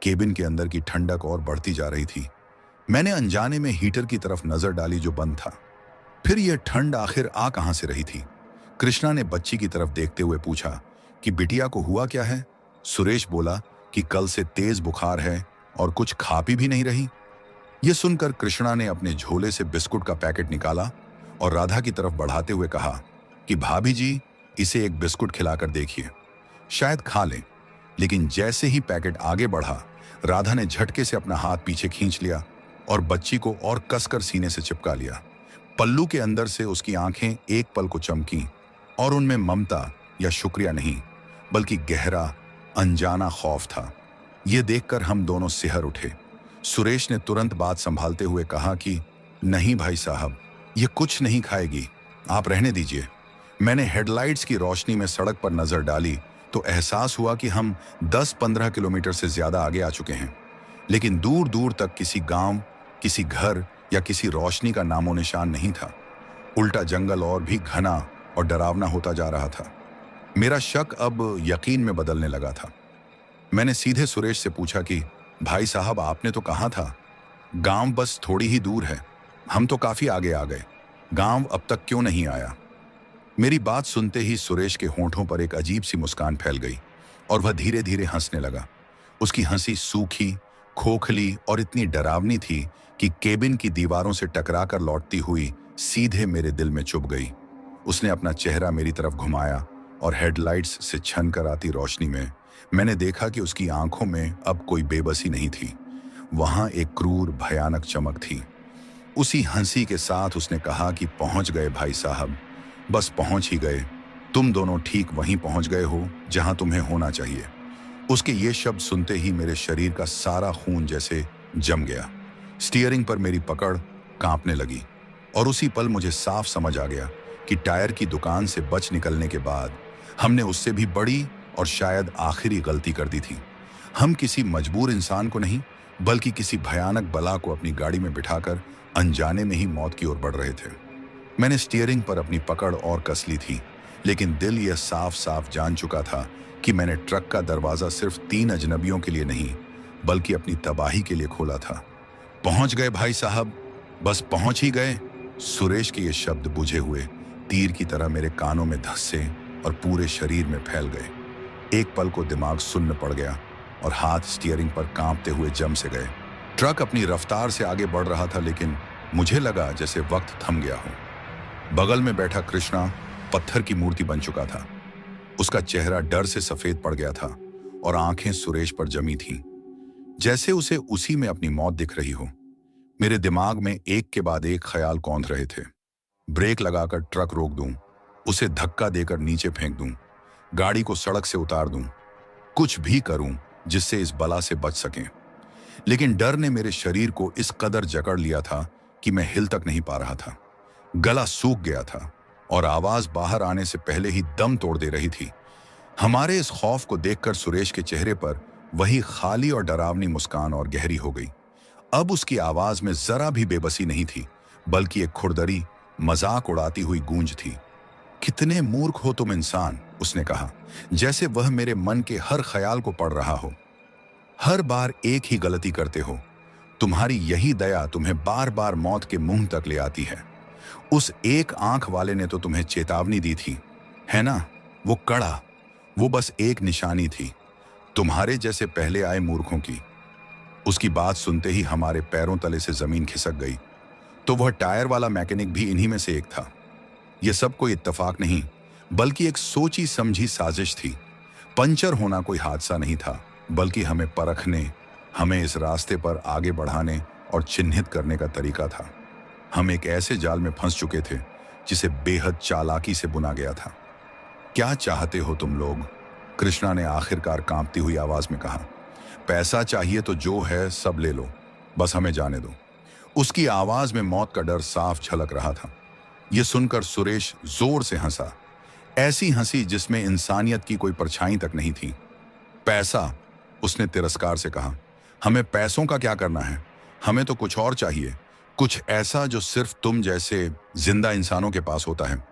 Speaker 1: केबिन के अंदर की ठंडक और बढ़ती जा रही थी। मैंने अनजाने में हीटर की तरफ नजर डाली जो बंद था। फिर यह ठंड आखिर आ कहां से रही थी? कृष्णा ने बच्ची की तरफ देखते हुए पूछा कि बिटिया को हुआ क्या है? सुरेश बोला कि कल से तेज बुखार है और कुछ खा पी भी नहीं रही। यह सुनकर कृष्णा ने अपने झोले से बिस्कुट का पैकेट निकाला और राधा की तरफ बढ़ाते हुए कहा कि भाभी जी, इसे एक बिस्कुट खिलाकर देखिए, शायद खा ले। लेकिन जैसे ही पैकेट आगे बढ़ा, राधा ने झटके से अपना हाथ पीछे खींच लिया और बच्ची को और कसकर सीने से चिपका लिया। पल्लू के अंदर से उसकी आंखें एक पल को चमकी और उनमें ममता या शुक्रिया नहीं, बल्कि गहरा अनजाना खौफ था। यह देखकर हम दोनों सिहर उठे। सुरेश ने तुरंत बात संभालते हुए कहा कि नहीं भाई साहब, यह कुछ नहीं खाएगी, आप रहने दीजिए। मैंने हेडलाइट्स की रोशनी में सड़क पर नजर डाली तो एहसास हुआ कि हम 10-15 किलोमीटर से ज्यादा आगे आ चुके हैं, लेकिन दूर दूर तक किसी गांव, किसी घर या किसी रोशनी का नामो निशान नहीं था। उल्टा जंगल और भी घना और डरावना होता जा रहा था। मेरा शक अब यकीन में बदलने लगा था। मैंने सीधे सुरेश से पूछा कि भाई साहब, आपने तो कहा था गांव बस थोड़ी ही दूर है, हम तो काफी आगे आ गए, गांव अब तक क्यों नहीं आया? मेरी बात सुनते ही सुरेश के होंठों पर एक अजीब सी मुस्कान फैल गई और वह धीरे धीरे हंसने लगा। उसकी हंसी सूखी, खोखली और इतनी डरावनी थी कि केबिन की दीवारों से टकराकर लौटती हुई सीधे मेरे दिल में चुभ गई। उसने अपना चेहरा मेरी तरफ घुमाया और हेडलाइट्स से छनकर आती रोशनी में मैंने देखा कि उसकी आंखों में अब कोई बेबसी नहीं थी। वहां एक क्रूर भयानक चमक थी। उसी हंसी के साथ उसने कहा कि पहुंच गए भाई साहब, बस पहुंच ही गए। तुम दोनों ठीक वहीं पहुंच गए हो जहां तुम्हें होना चाहिए। उसके ये शब्द सुनते ही मेरे शरीर का सारा खून जैसे जम गया। स्टीयरिंग पर मेरी पकड़ कांपने लगी और उसी पल मुझे साफ समझ आ गया कि टायर की दुकान से बच निकलने के बाद हमने उससे भी बड़ी और शायद आखिरी गलती कर दी थी। हम किसी मजबूर इंसान को नहीं, बल्कि किसी भयानक बला को अपनी गाड़ी में बिठाकर अनजाने में ही मौत की ओर बढ़ रहे थे। मैंने स्टीयरिंग पर अपनी पकड़ और कस ली थी, लेकिन दिल यह साफ साफ जान चुका था कि मैंने ट्रक का दरवाजा सिर्फ 3 अजनबियों के लिए नहीं, बल्कि अपनी तबाही के लिए खोला था। पहुंच गए भाई साहब, बस पहुंच ही गए। सुरेश के ये शब्द बुझे हुए तीर की तरह मेरे कानों में धंसे और पूरे शरीर में फैल गए। एक पल को दिमाग सुन्न पड़ गया और हाथ स्टीयरिंग पर कांपते हुए जम से गए। ट्रक अपनी रफ्तार से आगे बढ़ रहा था, लेकिन मुझे लगा जैसे वक्त थम गया हो। बगल में बैठा कृष्णा पत्थर की मूर्ति बन चुका था। उसका चेहरा डर से सफेद पड़ गया था और आंखें सुरेश पर जमी थीं, जैसे उसे उसी में अपनी मौत दिख रही हो। मेरे दिमाग में एक के बाद एक ख्याल कौंध रहे थे। ब्रेक लगाकर ट्रक रोक दूं, उसे धक्का देकर नीचे फेंक दूं, गाड़ी को सड़क से उतार दूं, कुछ भी करूं जिससे इस बला से बच सकें। लेकिन डर ने मेरे शरीर को इस कदर जकड़ लिया था कि मैं हिल तक नहीं पा रहा था। गला सूख गया था और आवाज बाहर आने से पहले ही दम तोड़ दे रही थी। हमारे इस खौफ को देखकर सुरेश के चेहरे पर वही खाली और डरावनी मुस्कान और गहरी हो गई। अब उसकी आवाज में जरा भी बेबसी नहीं थी, बल्कि एक खुरदरी मजाक उड़ाती हुई गूंज थी। कितने मूर्ख हो तुम इंसान, उसने कहा, जैसे वह मेरे मन के हर ख्याल को पढ़ रहा हो। हर बार एक ही गलती करते हो। तुम्हारी यही दया तुम्हें बार बार मौत के मुंह तक ले आती है। उस एक आंख वाले ने तो तुम्हें चेतावनी दी थी, है ना? वो कड़ा, वो बस एक निशानी थी, तुम्हारे जैसे पहले आए मूर्खों की। उसकी बात सुनते ही हमारे पैरों तले से जमीन खिसक गई। तो वह टायर वाला मैकेनिक भी इन्हीं में से एक था। यह सब कोई इत्तेफाक नहीं, बल्कि एक सोची समझी साजिश थी। पंचर होना कोई हादसा नहीं था, बल्कि हमें परखने, हमें इस रास्ते पर आगे बढ़ाने और चिन्हित करने का तरीका था। हम एक ऐसे जाल में फंस चुके थे जिसे बेहद चालाकी से बुना गया था। क्या चाहते हो तुम लोग? कृष्णा ने आखिरकार कांपती हुई आवाज में कहा। पैसा चाहिए तो जो है सब ले लो, बस हमें जाने दो। उसकी आवाज में मौत का डर साफ झलक रहा था। यह सुनकर सुरेश जोर से हंसा, ऐसी हंसी जिसमें इंसानियत की कोई परछाई तक नहीं थी। पैसा? उसने तिरस्कार से कहा। हमें पैसों का क्या करना है? हमें तो कुछ और चाहिए, कुछ ऐसा जो सिर्फ तुम जैसे जिंदा इंसानों के पास होता है।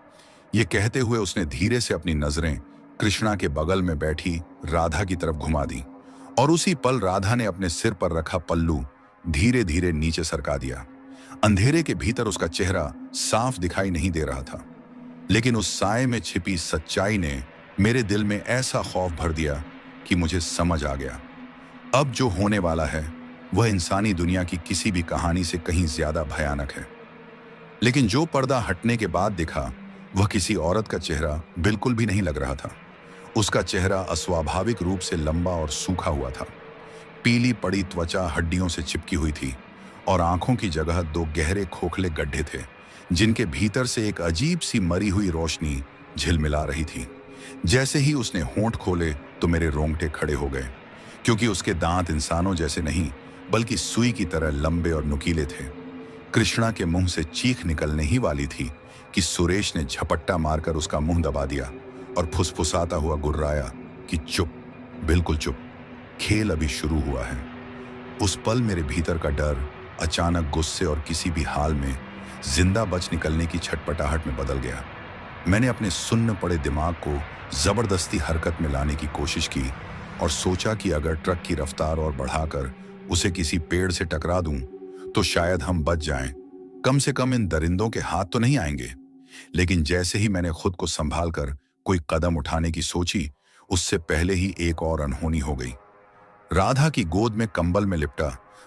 Speaker 1: ये कहते हुए उसने धीरे से अपनी नजरें कृष्णा के बगल में बैठी राधा की तरफ घुमा दी और उसी पल राधा ने अपने सिर पर रखा पल्लू धीरे धीरे नीचे सरका दिया। अंधेरे के भीतर उसका चेहरा साफ दिखाई नहीं दे रहा था, लेकिन उस साए में छिपी सच्चाई ने मेरे दिल में ऐसा खौफ भर दिया कि मुझे समझ आ गया, अब जो होने वाला है वह इंसानी दुनिया की किसी भी कहानी से कहीं ज्यादा भयानक है। लेकिन जो पर्दा हटने के बाद दिखा, वह किसी औरत का चेहरा बिल्कुल भी नहीं लग रहा था। उसका चेहरा अस्वाभाविक रूप से लंबा और सूखा हुआ था। पीली पड़ी त्वचा हड्डियों से चिपकी हुई थी और आंखों की जगह 2 गहरे खोखले गड्ढे थे, जिनके भीतर से एक अजीब सी मरी हुई रोशनी झिलमिला रही थी। जैसे ही उसने होंठ खोले तो मेरे रोंगटे खड़े हो गए, क्योंकि उसके दांत इंसानों जैसे नहीं, बल्कि सुई की तरह लंबे और नुकीले थे। कृष्णा के मुंह से चीख निकलने ही वाली थी कि सुरेश ने झपट्टा मारकर उसका मुंह दबा दिया और फुसफुसाता हुआ गुर्राया कि चुप, बिल्कुल चुप, खेल अभी शुरू हुआ है। उस पल मेरे भीतर का डर अचानक गुस्से और किसी भी हाल में जिंदा बच निकलने की छटपटाहट में बदल गया। मैंने अपने सुन्न पड़े दिमाग को जबरदस्ती हरकत में लाने की कोशिश की और सोचा कि अगर ट्रक की रफ्तार और बढ़ाकर उसे किसी पेड़ से टकरा दूं तो शायद हम बच जाएं, कम से कम इन दरिंदों के हाथ तो नहीं आएंगे। लेकिन जैसे ही मैंने खुद को संभाल कर कोई कदम उठाने की सोची, उससे पहले ही एक और अनहोनी हो गई। राधा की गोद में कंबल में लिपटा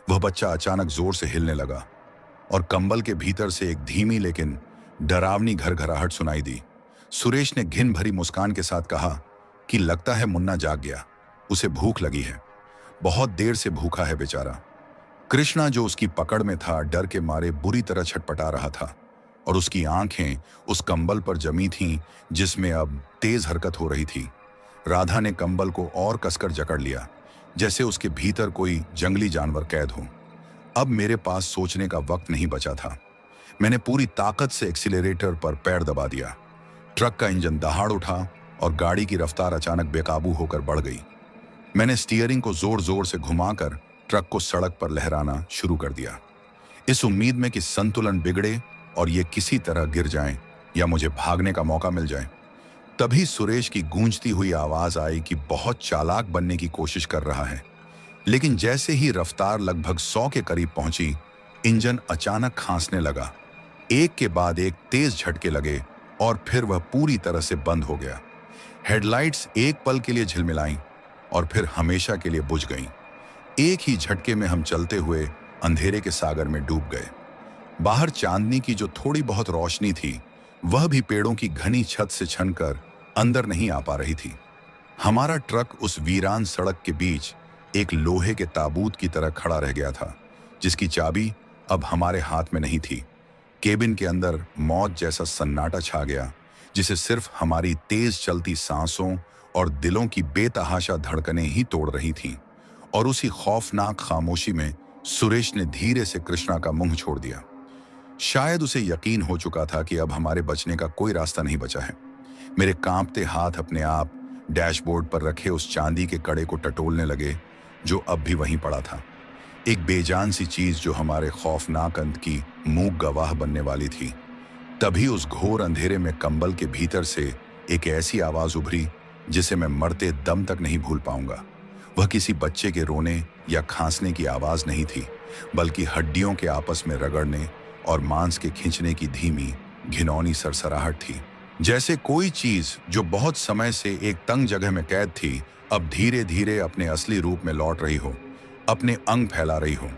Speaker 1: वह बच्चा अचानक जोर से हिलने लगा और कंबल के भीतर से एक धीमी लेकिन डरावनी घरघराहट सुनाई दी। सुरेश ने घिन भरी मुस्कान के साथ कहा कि लगता है मुन्ना जाग गया, उसे भूख लगी है, बहुत देर से भूखा है बेचारा। कृष्णा जो उसकी पकड़ में था डर के मारे बुरी तरह छटपटा रहा था और उसकी आंखें उस कंबल पर जमी थीं जिसमें अब तेज हरकत हो रही थी। राधा ने कंबल को और कसकर जकड़ लिया जैसे उसके भीतर कोई जंगली जानवर कैद हो। अब मेरे पास सोचने का वक्त नहीं बचा था। मैंने पूरी ताकत से एक्सीलरेटर पर पैर दबा दिया। ट्रक का इंजन दहाड़ उठा और गाड़ी की रफ्तार अचानक बेकाबू होकर बढ़ गई। मैंने स्टीयरिंग को जोर जोर से घुमाकर ट्रक को सड़क पर लहराना शुरू कर दिया, इस उम्मीद में कि संतुलन बिगड़े और ये किसी तरह गिर जाएं या मुझे भागने का मौका मिल जाए। तभी सुरेश की गूंजती हुई आवाज आई कि बहुत चालाक बनने की कोशिश कर रहा है। लेकिन जैसे ही रफ्तार लगभग 100 के करीब पहुंची, इंजन अचानक खांसने लगा। एक के बाद एक तेज झटके लगे और फिर वह पूरी तरह से बंद हो गया। हेडलाइट्स एक पल के लिए झिलमिलाईं और फिर हमेशा के लिए बुझ गईं। एक ही झटके में हम चलते हुए अंधेरे के सागर में डूब गए। बाहर चांदनी की जो थोड़ी बहुत रोशनी थी वह भी पेड़ों की घनी छत से छनकर अंदर नहीं आ पा रही थी। हमारा ट्रक उस वीरान सड़क के बीच एक लोहे के ताबूत की तरह खड़ा रह गया था, जिसकी चाबी अब हमारे हाथ में नहीं थी। केबिन के अंदर मौत जैसा सन्नाटा छा गया, जिसे सिर्फ हमारी तेज चलती सांसों और दिलों की बेतहाशा धड़कनें ही तोड़ रही थीं। और उसी खौफनाक खामोशी में सुरेश ने धीरे से कृष्णा का मुंह छोड़ दिया। शायद उसे यकीन हो चुका था कि अब हमारे बचने का कोई रास्ता नहीं बचा है। मेरे कांपते हाथ अपने आप डैशबोर्ड पर रखे उस चांदी के कड़े को टटोलने लगे जो अब भी वहीं पड़ा था, एक बेजान सी चीज जो हमारे खौफनाक अंत की मूक गवाह बनने वाली थी। तभी उस घोर अंधेरे में कंबल के भीतर से एक ऐसी आवाज उभरी जिसे मैं मरते दम तक नहीं भूल पाऊंगा। वह किसी बच्चे के रोने या खांसने की आवाज नहीं थी, बल्कि हड्डियों के आपस में रगड़ने और मांस के खींचने की धीमी घिनौनी सरसराहट थी। जैसे कोई चीज जो बहुत समय से एक तंग जगह में कैद थी अब धीरे धीरे अपने असली रूप में लौट रही हो, अपने अंग फैला रही हो।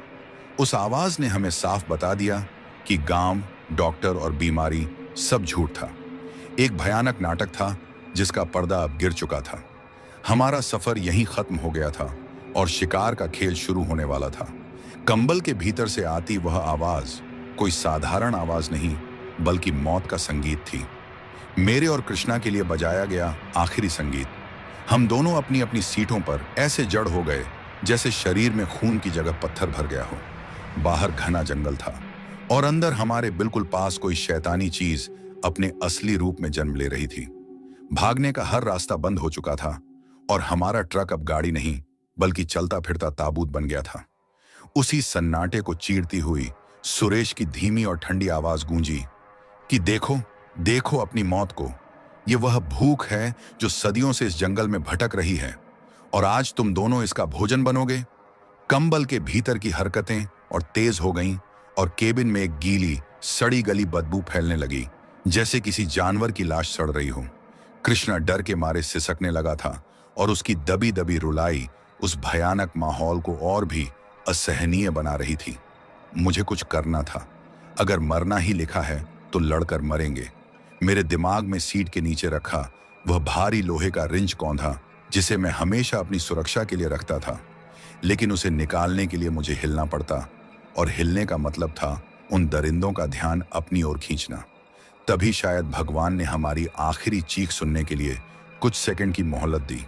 Speaker 1: उस आवाज ने हमें साफ बता दिया कि गांव, डॉक्टर और बीमारी सब झूठ था। एक भयानक नाटक था जिसका पर्दा अब गिर चुका था। हमारा सफर यहीं खत्म हो गया था और शिकार का खेल शुरू होने वाला था। कंबल के भीतर से आती वह आवाज कोई साधारण आवाज नहीं, बल्कि मौत का संगीत थी। मेरे और कृष्णा के लिए बजाया गया आखिरी संगीत। हम दोनों अपनी अपनी सीटों पर ऐसे जड़ हो गए जैसे शरीर में खून की जगह पत्थर भर गया हो। बाहर घना जंगल था और अंदर हमारे बिल्कुल पास कोई शैतानी चीज अपने असली रूप में जन्म ले रही थी। भागने का हर रास्ता बंद हो चुका था और हमारा ट्रक अब गाड़ी नहीं बल्कि चलता फिरता ताबूत बन गया था। उसी सन्नाटे को चीरती हुई सुरेश की धीमी और ठंडी आवाज गूंजी कि देखो, देखो अपनी मौत को। ये वह भूख है जो सदियों से इस जंगल में भटक रही है और आज तुम दोनों इसका भोजन बनोगे। कंबल के भीतर की हरकतें और तेज हो गईं और केबिन में एक गीली, सड़ी गली बदबू फैलने लगी जैसे किसी जानवर की लाश सड़ रही हो। कृष्णा डर के मारे सिसकने लगा था और उसकी दबी दबी रुलाई उस भयानक माहौल को और भी असहनीय बना रही थी। मुझे कुछ करना था। अगर मरना ही लिखा है तो लड़कर मरेंगे। मेरे दिमाग में सीट के नीचे रखा वह भारी लोहे का रिंच कौंधा जिसे मैं हमेशा अपनी सुरक्षा के लिए रखता था, लेकिन उसे निकालने के लिए मुझे हिलना पड़ता और हिलने का मतलब था उन दरिंदों का ध्यान अपनी ओर खींचना। तभी शायद भगवान ने हमारी आखिरी चीख सुनने के लिए कुछ सेकंड की मोहलत दी।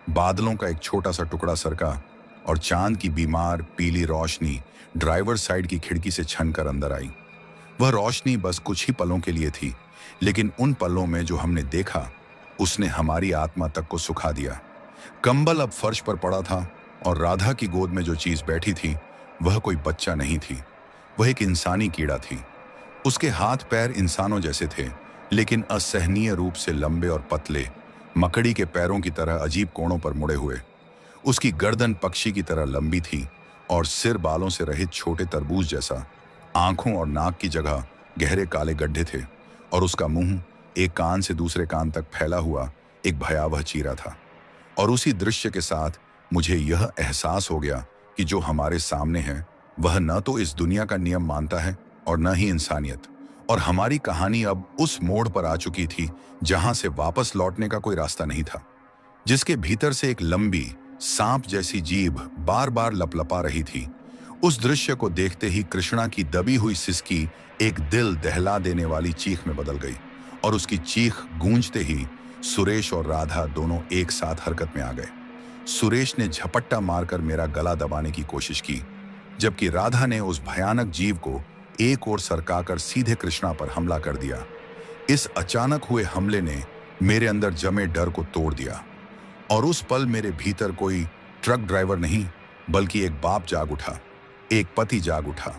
Speaker 1: बादलों का एक छोटा सा टुकड़ा सरका और चांद की बीमार पीली रोशनी ड्राइवर साइड की खिड़की से छनकर अंदर आई। वह रोशनी बस कुछ ही पलों के लिए थी, लेकिन उन पलों में जो हमने देखा उसने हमारी आत्मा तक को सुखा दिया। कंबल अब फर्श पर पड़ा था और राधा की गोद में जो चीज बैठी थी वह कोई बच्चा नहीं थी, वह एक इंसानी कीड़ा थी। उसके हाथ पैर इंसानों जैसे थे, लेकिन असहनीय रूप से लंबे और पतले, मकड़ी के पैरों की तरह अजीब कोणों पर मुड़े हुए। उसकी गर्दन पक्षी की तरह लंबी थी और सिर बालों से रहित छोटे तरबूज जैसा। आंखों और नाक की जगह गहरे काले गड्ढे थे और उसका मुंह एक कान से दूसरे कान तक फैला हुआ एक भयावह चीरा था। और उसी दृश्य के साथ मुझे यह एहसास हो गया कि जो हमारे सामने है वह न तो इस दुनिया का नियम मानता है और न ही इंसानियत, और हमारी कहानी अब उस मोड़ पर आ चुकी थी जहां से वापस लौटने का कोई रास्ता नहीं था, जिसके भीतर से एक लंबी सांप जैसी जीभ बार बार लपलपा रही थी। उस दृश्य को देखते ही कृष्णा की दबी हुई सिसकी एक दिल दहला देने वाली चीख में बदल गई, और उसकी चीख गूंजते ही सुरेश और राधा दोनों एक साथ हरकत में आ गए। सुरेश ने झपट्टा मारकर मेरा गला दबाने की कोशिश की, जबकि राधा ने उस भयानक जीव को एक ओर सरकाकर सीधे कृष्णा पर हमला कर दिया। इस अचानक हुए हमले ने मेरे अंदर जमे डर को तोड़ दिया, और उस पल मेरे भीतर कोई ट्रक ड्राइवर नहीं बल्कि एक बाप जाग उठा, एक पति जाग उठा,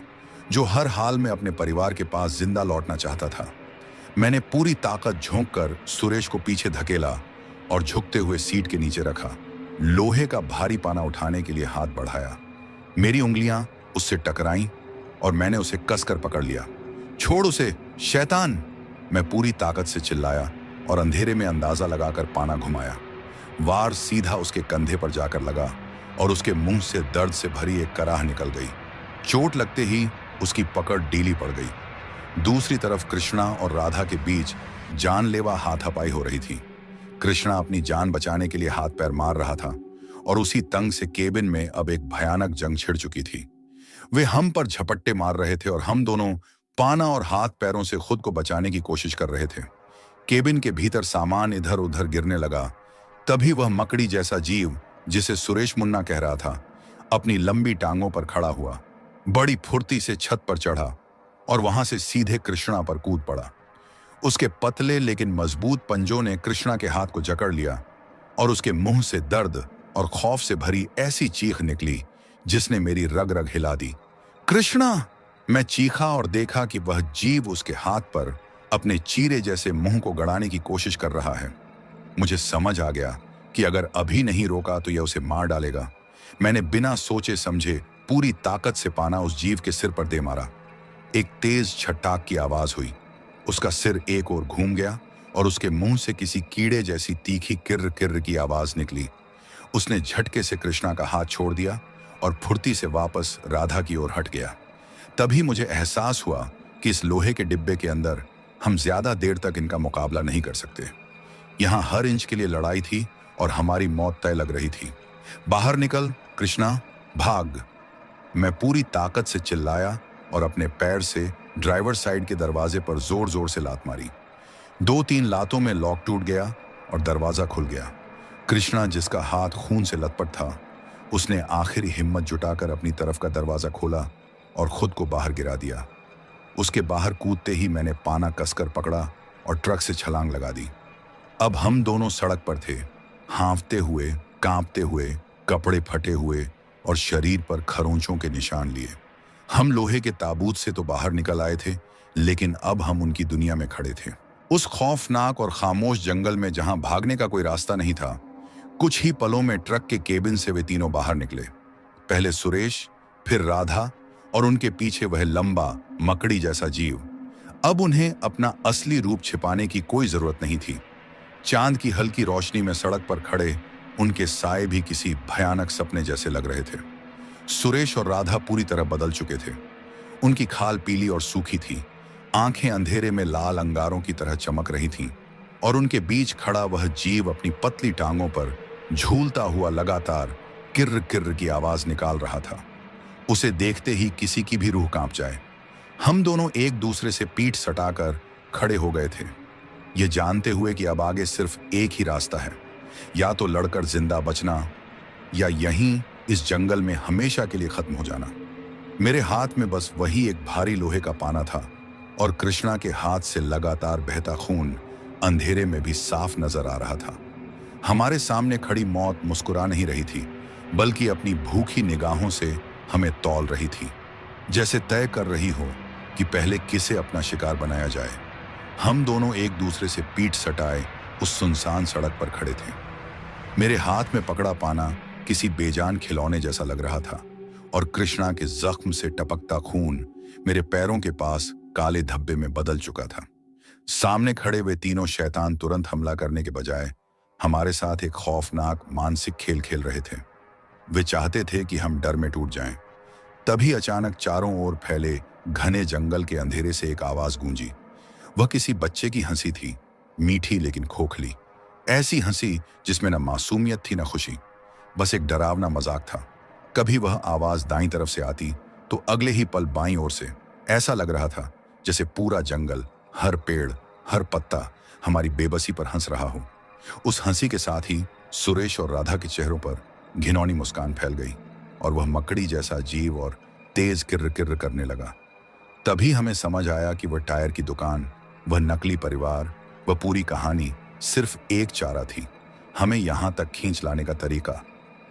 Speaker 1: जो हर हाल में अपने परिवार के पास जिंदा लौटना चाहता था। मैंने पूरी ताकत झोंक कर सुरेश को पीछे धकेला और झुकते हुए सीट के नीचे रखा। लोहे का भारी पाना उठाने के लिए हाथ बढ़ाया। मेरी उंगलियां उससे टकराईं और मैंने उसे कसकर पकड़ लिया। छोड़ उसे, शैतान! मैं पूरी ताकत से चिल्लाया और अंधेरे में अंदाजा लगाकर पाना घुमाया। वार सीधा उसके कंधे पर जाकर लगा और उसके मुंह से दर्द से भरी एक कराह निकल गई। चोट लगते ही उसकी पकड़ ढीली पड़ गई। दूसरी तरफ कृष्णा और राधा के बीच जानलेवा हाथापाई हो रही थी। कृष्णा अपनी जान बचाने के लिए हाथ पैर मार रहा था, और उसी तंग से केबिन में अब एक भयानक जंग छिड़ चुकी थी। वे हम पर झपट्टे मार रहे थे और हम दोनों पाना और हाथ पैरों से खुद को बचाने की कोशिश कर रहे थे। केबिन के भीतर सामान इधर उधर गिरने लगा। तभी वह मकड़ी जैसा जीव, जिसे सुरेश मुन्ना कह रहा था, अपनी लंबी टांगों पर खड़ा हुआ, बड़ी फुर्ती से छत पर चढ़ा और वहां से सीधे कृष्णा पर कूद पड़ा। उसके पतले लेकिन मजबूत पंजों ने कृष्णा के हाथ को जकड़ लिया, और उसके मुंह से दर्द और खौफ से भरी ऐसी चीख निकली जिसने मेरी रग रग हिला दी। कृष्णा! मैं चीखा और देखा कि वह जीव उसके हाथ पर अपने चीरे जैसे मुंह को गड़ाने की कोशिश कर रहा है। मुझे समझ आ गया कि अगर अभी नहीं रोका तो यह उसे मार डालेगा। मैंने बिना सोचे समझे पूरी ताकत से पाना उस जीव के सिर पर दे मारा। एक तेज छटाक की आवाज हुई। उसका सिर एक ओर घूम गया और उसके मुंह से किसी कीड़े जैसी तीखी किर्र किर्र की आवाज निकली। उसने झटके से कृष्णा का हाथ छोड़ दिया और फुर्ती से वापस राधा की ओर हट गया। तभी मुझे एहसास हुआ कि इस लोहे के डिब्बे के अंदर हम ज्यादा देर तक इनका मुकाबला नहीं कर सकते। यहाँ हर इंच के लिए लड़ाई थी और हमारी मौत तय लग रही थी। बाहर निकल कृष्णा, भाग! मैं पूरी ताकत से चिल्लाया और अपने पैर से ड्राइवर साइड के दरवाजे पर जोर जोर से लात मारी। 2-3 लातों में लॉक टूट गया और दरवाजा खुल गया। कृष्णा, जिसका हाथ खून से लथपथ था, उसने आखिरी हिम्मत जुटाकर अपनी तरफ का दरवाजा खोला और खुद को बाहर गिरा दिया। उसके बाहर कूदते ही मैंने पाना कसकर पकड़ा और ट्रक से छलांग लगा दी। अब हम दोनों सड़क पर थे, हांफते हुए, कांपते हुए, कपड़े फटे हुए और शरीर पर खरोंचों के निशान लिए। हम लोहे के ताबूत से तो बाहर निकल आए थे, लेकिन अब हम उनकी दुनिया में खड़े थे। उस खौफनाक और खामोश जंगल में जहां भागने का कोई रास्ता नहीं था। कुछ ही पलों में ट्रक के केबिन से वे तीनों बाहर निकले। पहले सुरेश, फिर राधा और उनके पीछे वह लंबा मकड़ी जैसा जीव। अब उन्हें अपना असली रूप छिपाने की कोई जरूरत नहीं थी। चांद की हल्की रोशनी में सड़क पर खड़े उनके साए भी किसी भयानक सपने जैसे लग रहे थे। सुरेश और राधा पूरी तरह बदल चुके थे। उनकी खाल पीली और सूखी थी, आंखें अंधेरे में लाल अंगारों की तरह चमक रही थीं, और उनके बीच खड़ा वह जीव अपनी पतली टांगों पर झूलता हुआ लगातार किर्र किर्र की आवाज निकाल रहा था। उसे देखते ही किसी की भी रूह कांप जाए। हम दोनों एक दूसरे से पीठ सटाकर खड़े हो गए थे, ये जानते हुए कि अब आगे सिर्फ एक ही रास्ता है, या तो लड़कर जिंदा बचना या यहीं इस जंगल में हमेशा के लिए खत्म हो जाना। मेरे हाथ में बस वही एक भारी लोहे का पाना था, और कृष्णा के हाथ से लगातार बहता खून अंधेरे में भी साफ नजर आ रहा था। हमारे सामने खड़ी मौत मुस्कुरा नहीं रही थी, बल्कि अपनी भूखी निगाहों से हमें तौल रही थी, जैसे तय कर रही हो कि पहले किसे अपना शिकार बनाया जाए। हम दोनों एक दूसरे से पीठ सटाए उस सुनसान सड़क पर खड़े थे। मेरे हाथ में पकड़ा पाना किसी बेजान खिलौने जैसा लग रहा था, और कृष्णा के जख्म से टपकता खून मेरे पैरों के पास काले धब्बे में बदल चुका था। सामने खड़े वे तीनों शैतान तुरंत हमला करने के बजाय हमारे साथ एक खौफनाक मानसिक खेल खेल रहे थे। वे चाहते थे कि हम डर में टूट जाएं। तभी अचानक चारों ओर फैले घने जंगल के अंधेरे से एक आवाज गूंजी। वह किसी बच्चे की हंसी थी, मीठी लेकिन खोखली। ऐसी हंसी जिसमें न मासूमियत थी न खुशी, बस एक डरावना मजाक था। कभी वह आवाज दाईं तरफ से आती तो अगले ही पल बाईं ओर से। ऐसा लग रहा था जैसे पूरा जंगल, हर पेड़, हर पत्ता हमारी बेबसी पर हंस रहा हो। उस हंसी के साथ ही सुरेश और राधा के चेहरों पर घिनौनी मुस्कान फैल गई और वह मकड़ी जैसा जीव और तेज किर्र किर्र करने लगा। तभी हमें समझ आया कि वह टायर की दुकान, वह नकली परिवार, वह पूरी कहानी सिर्फ एक चारा थी, हमें यहां तक खींच लाने का तरीका।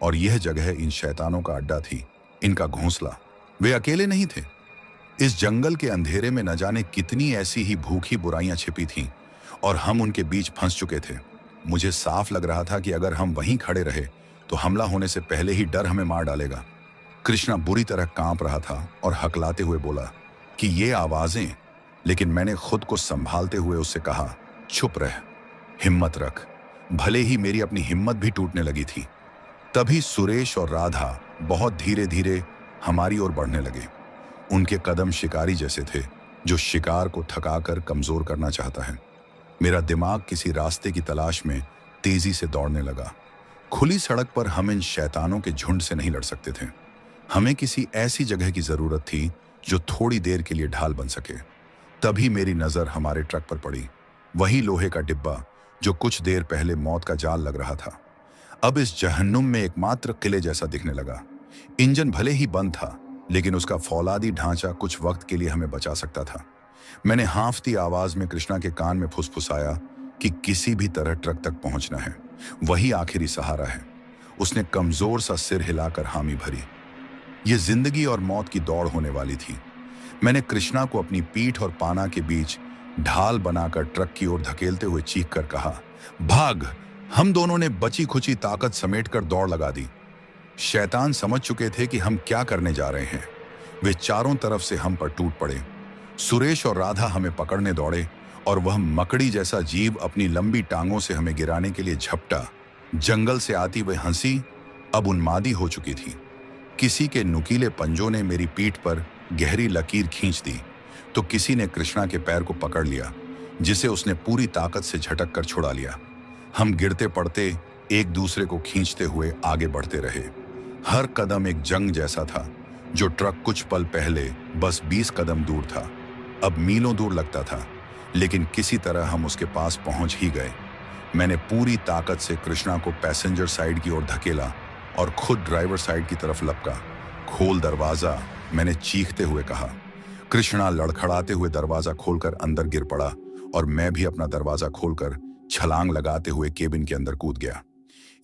Speaker 1: और यह जगह इन शैतानों का अड्डा थी, इनका घोंसला। वे अकेले नहीं थे। इस जंगल के अंधेरे में न जाने कितनी ऐसी ही भूखी बुराइयां छिपी थीं और हम उनके बीच फंस चुके थे। मुझे साफ लग रहा था कि अगर हम वहीं खड़े रहे तो हमला होने से पहले ही डर हमें मार डालेगा। कृष्णा बुरी तरह कांप रहा था और हकलाते हुए बोला कि ये आवाजें, लेकिन मैंने खुद को संभालते हुए उससे कहा, चुप रह, हिम्मत रख। भले ही मेरी अपनी हिम्मत भी टूटने लगी थी। तभी सुरेश और राधा बहुत धीरे धीरे हमारी ओर बढ़ने लगे। उनके कदम शिकारी जैसे थे, जो शिकार को थकाकर कमजोर करना चाहता है। मेरा दिमाग किसी रास्ते की तलाश में तेजी से दौड़ने लगा। खुली सड़क पर हम इन शैतानों के झुंड से नहीं लड़ सकते थे। हमें किसी ऐसी जगह की जरूरत थी जो थोड़ी देर के लिए ढाल बन सके। तभी मेरी नजर हमारे ट्रक पर पड़ी, वही लोहे का डिब्बा जो कुछ देर पहले मौत का जाल लग रहा था, अब इस जहन्नुम में एकमात्र किले जैसा दिखने लगा। इंजन भले ही बंद था, लेकिन उसका फौलादी ढांचा कुछ वक्त के लिए हमें बचा सकता था। मैंने हांफती आवाज में कृष्णा के कान में फुसफुसाया कि किसी भी तरह ट्रक तक पहुंचना है, वही आखिरी सहारा है। उसने कमजोर सा सिर हिलाकर हामी भरी। यह जिंदगी और मौत की दौड़ होने वाली थी। मैंने कृष्णा को अपनी पीठ और पाना के बीच ढाल बनाकर ट्रक की ओर धकेलते हुए चीख कर कहा, भाग। हम दोनों ने बची खुची ताकत समेटकर दौड़ लगा दी। शैतान समझ चुके थे कि हम क्या करने जा रहे हैं। वे चारों तरफ से हम पर टूट पड़े। सुरेश और राधा हमें पकड़ने दौड़े और वह मकड़ी जैसा जीव अपनी लंबी टांगों से हमें गिराने के लिए झपटा। जंगल से आती वह हंसी अब उन्मादी हो चुकी थी। किसी के नुकीले पंजों ने मेरी पीठ पर गहरी लकीर खींच दी तो किसी ने कृष्णा के पैर को पकड़ लिया, जिसे उसने पूरी ताकत से झटक कर छुड़ा लिया। हम गिरते पड़ते एक दूसरे को खींचते हुए आगे बढ़ते रहे। हर कदम एक जंग जैसा था। जो ट्रक कुछ पल पहले बस 20 कदम दूर था, अब मीलों दूर लगता था, लेकिन किसी तरह हम उसके पास पहुंच ही गए। मैंने पूरी ताकत से कृष्णा को पैसेंजर साइड की ओर धकेला और खुद ड्राइवर साइड की तरफ लपका। खोल दरवाजा, मैंने चीखते हुए कहा। कृष्णा लड़खड़ाते हुए दरवाजा खोलकर अंदर गिर पड़ा और मैं भी अपना दरवाजा खोलकर छलांग लगाते हुए केबिन के अंदर कूद गया,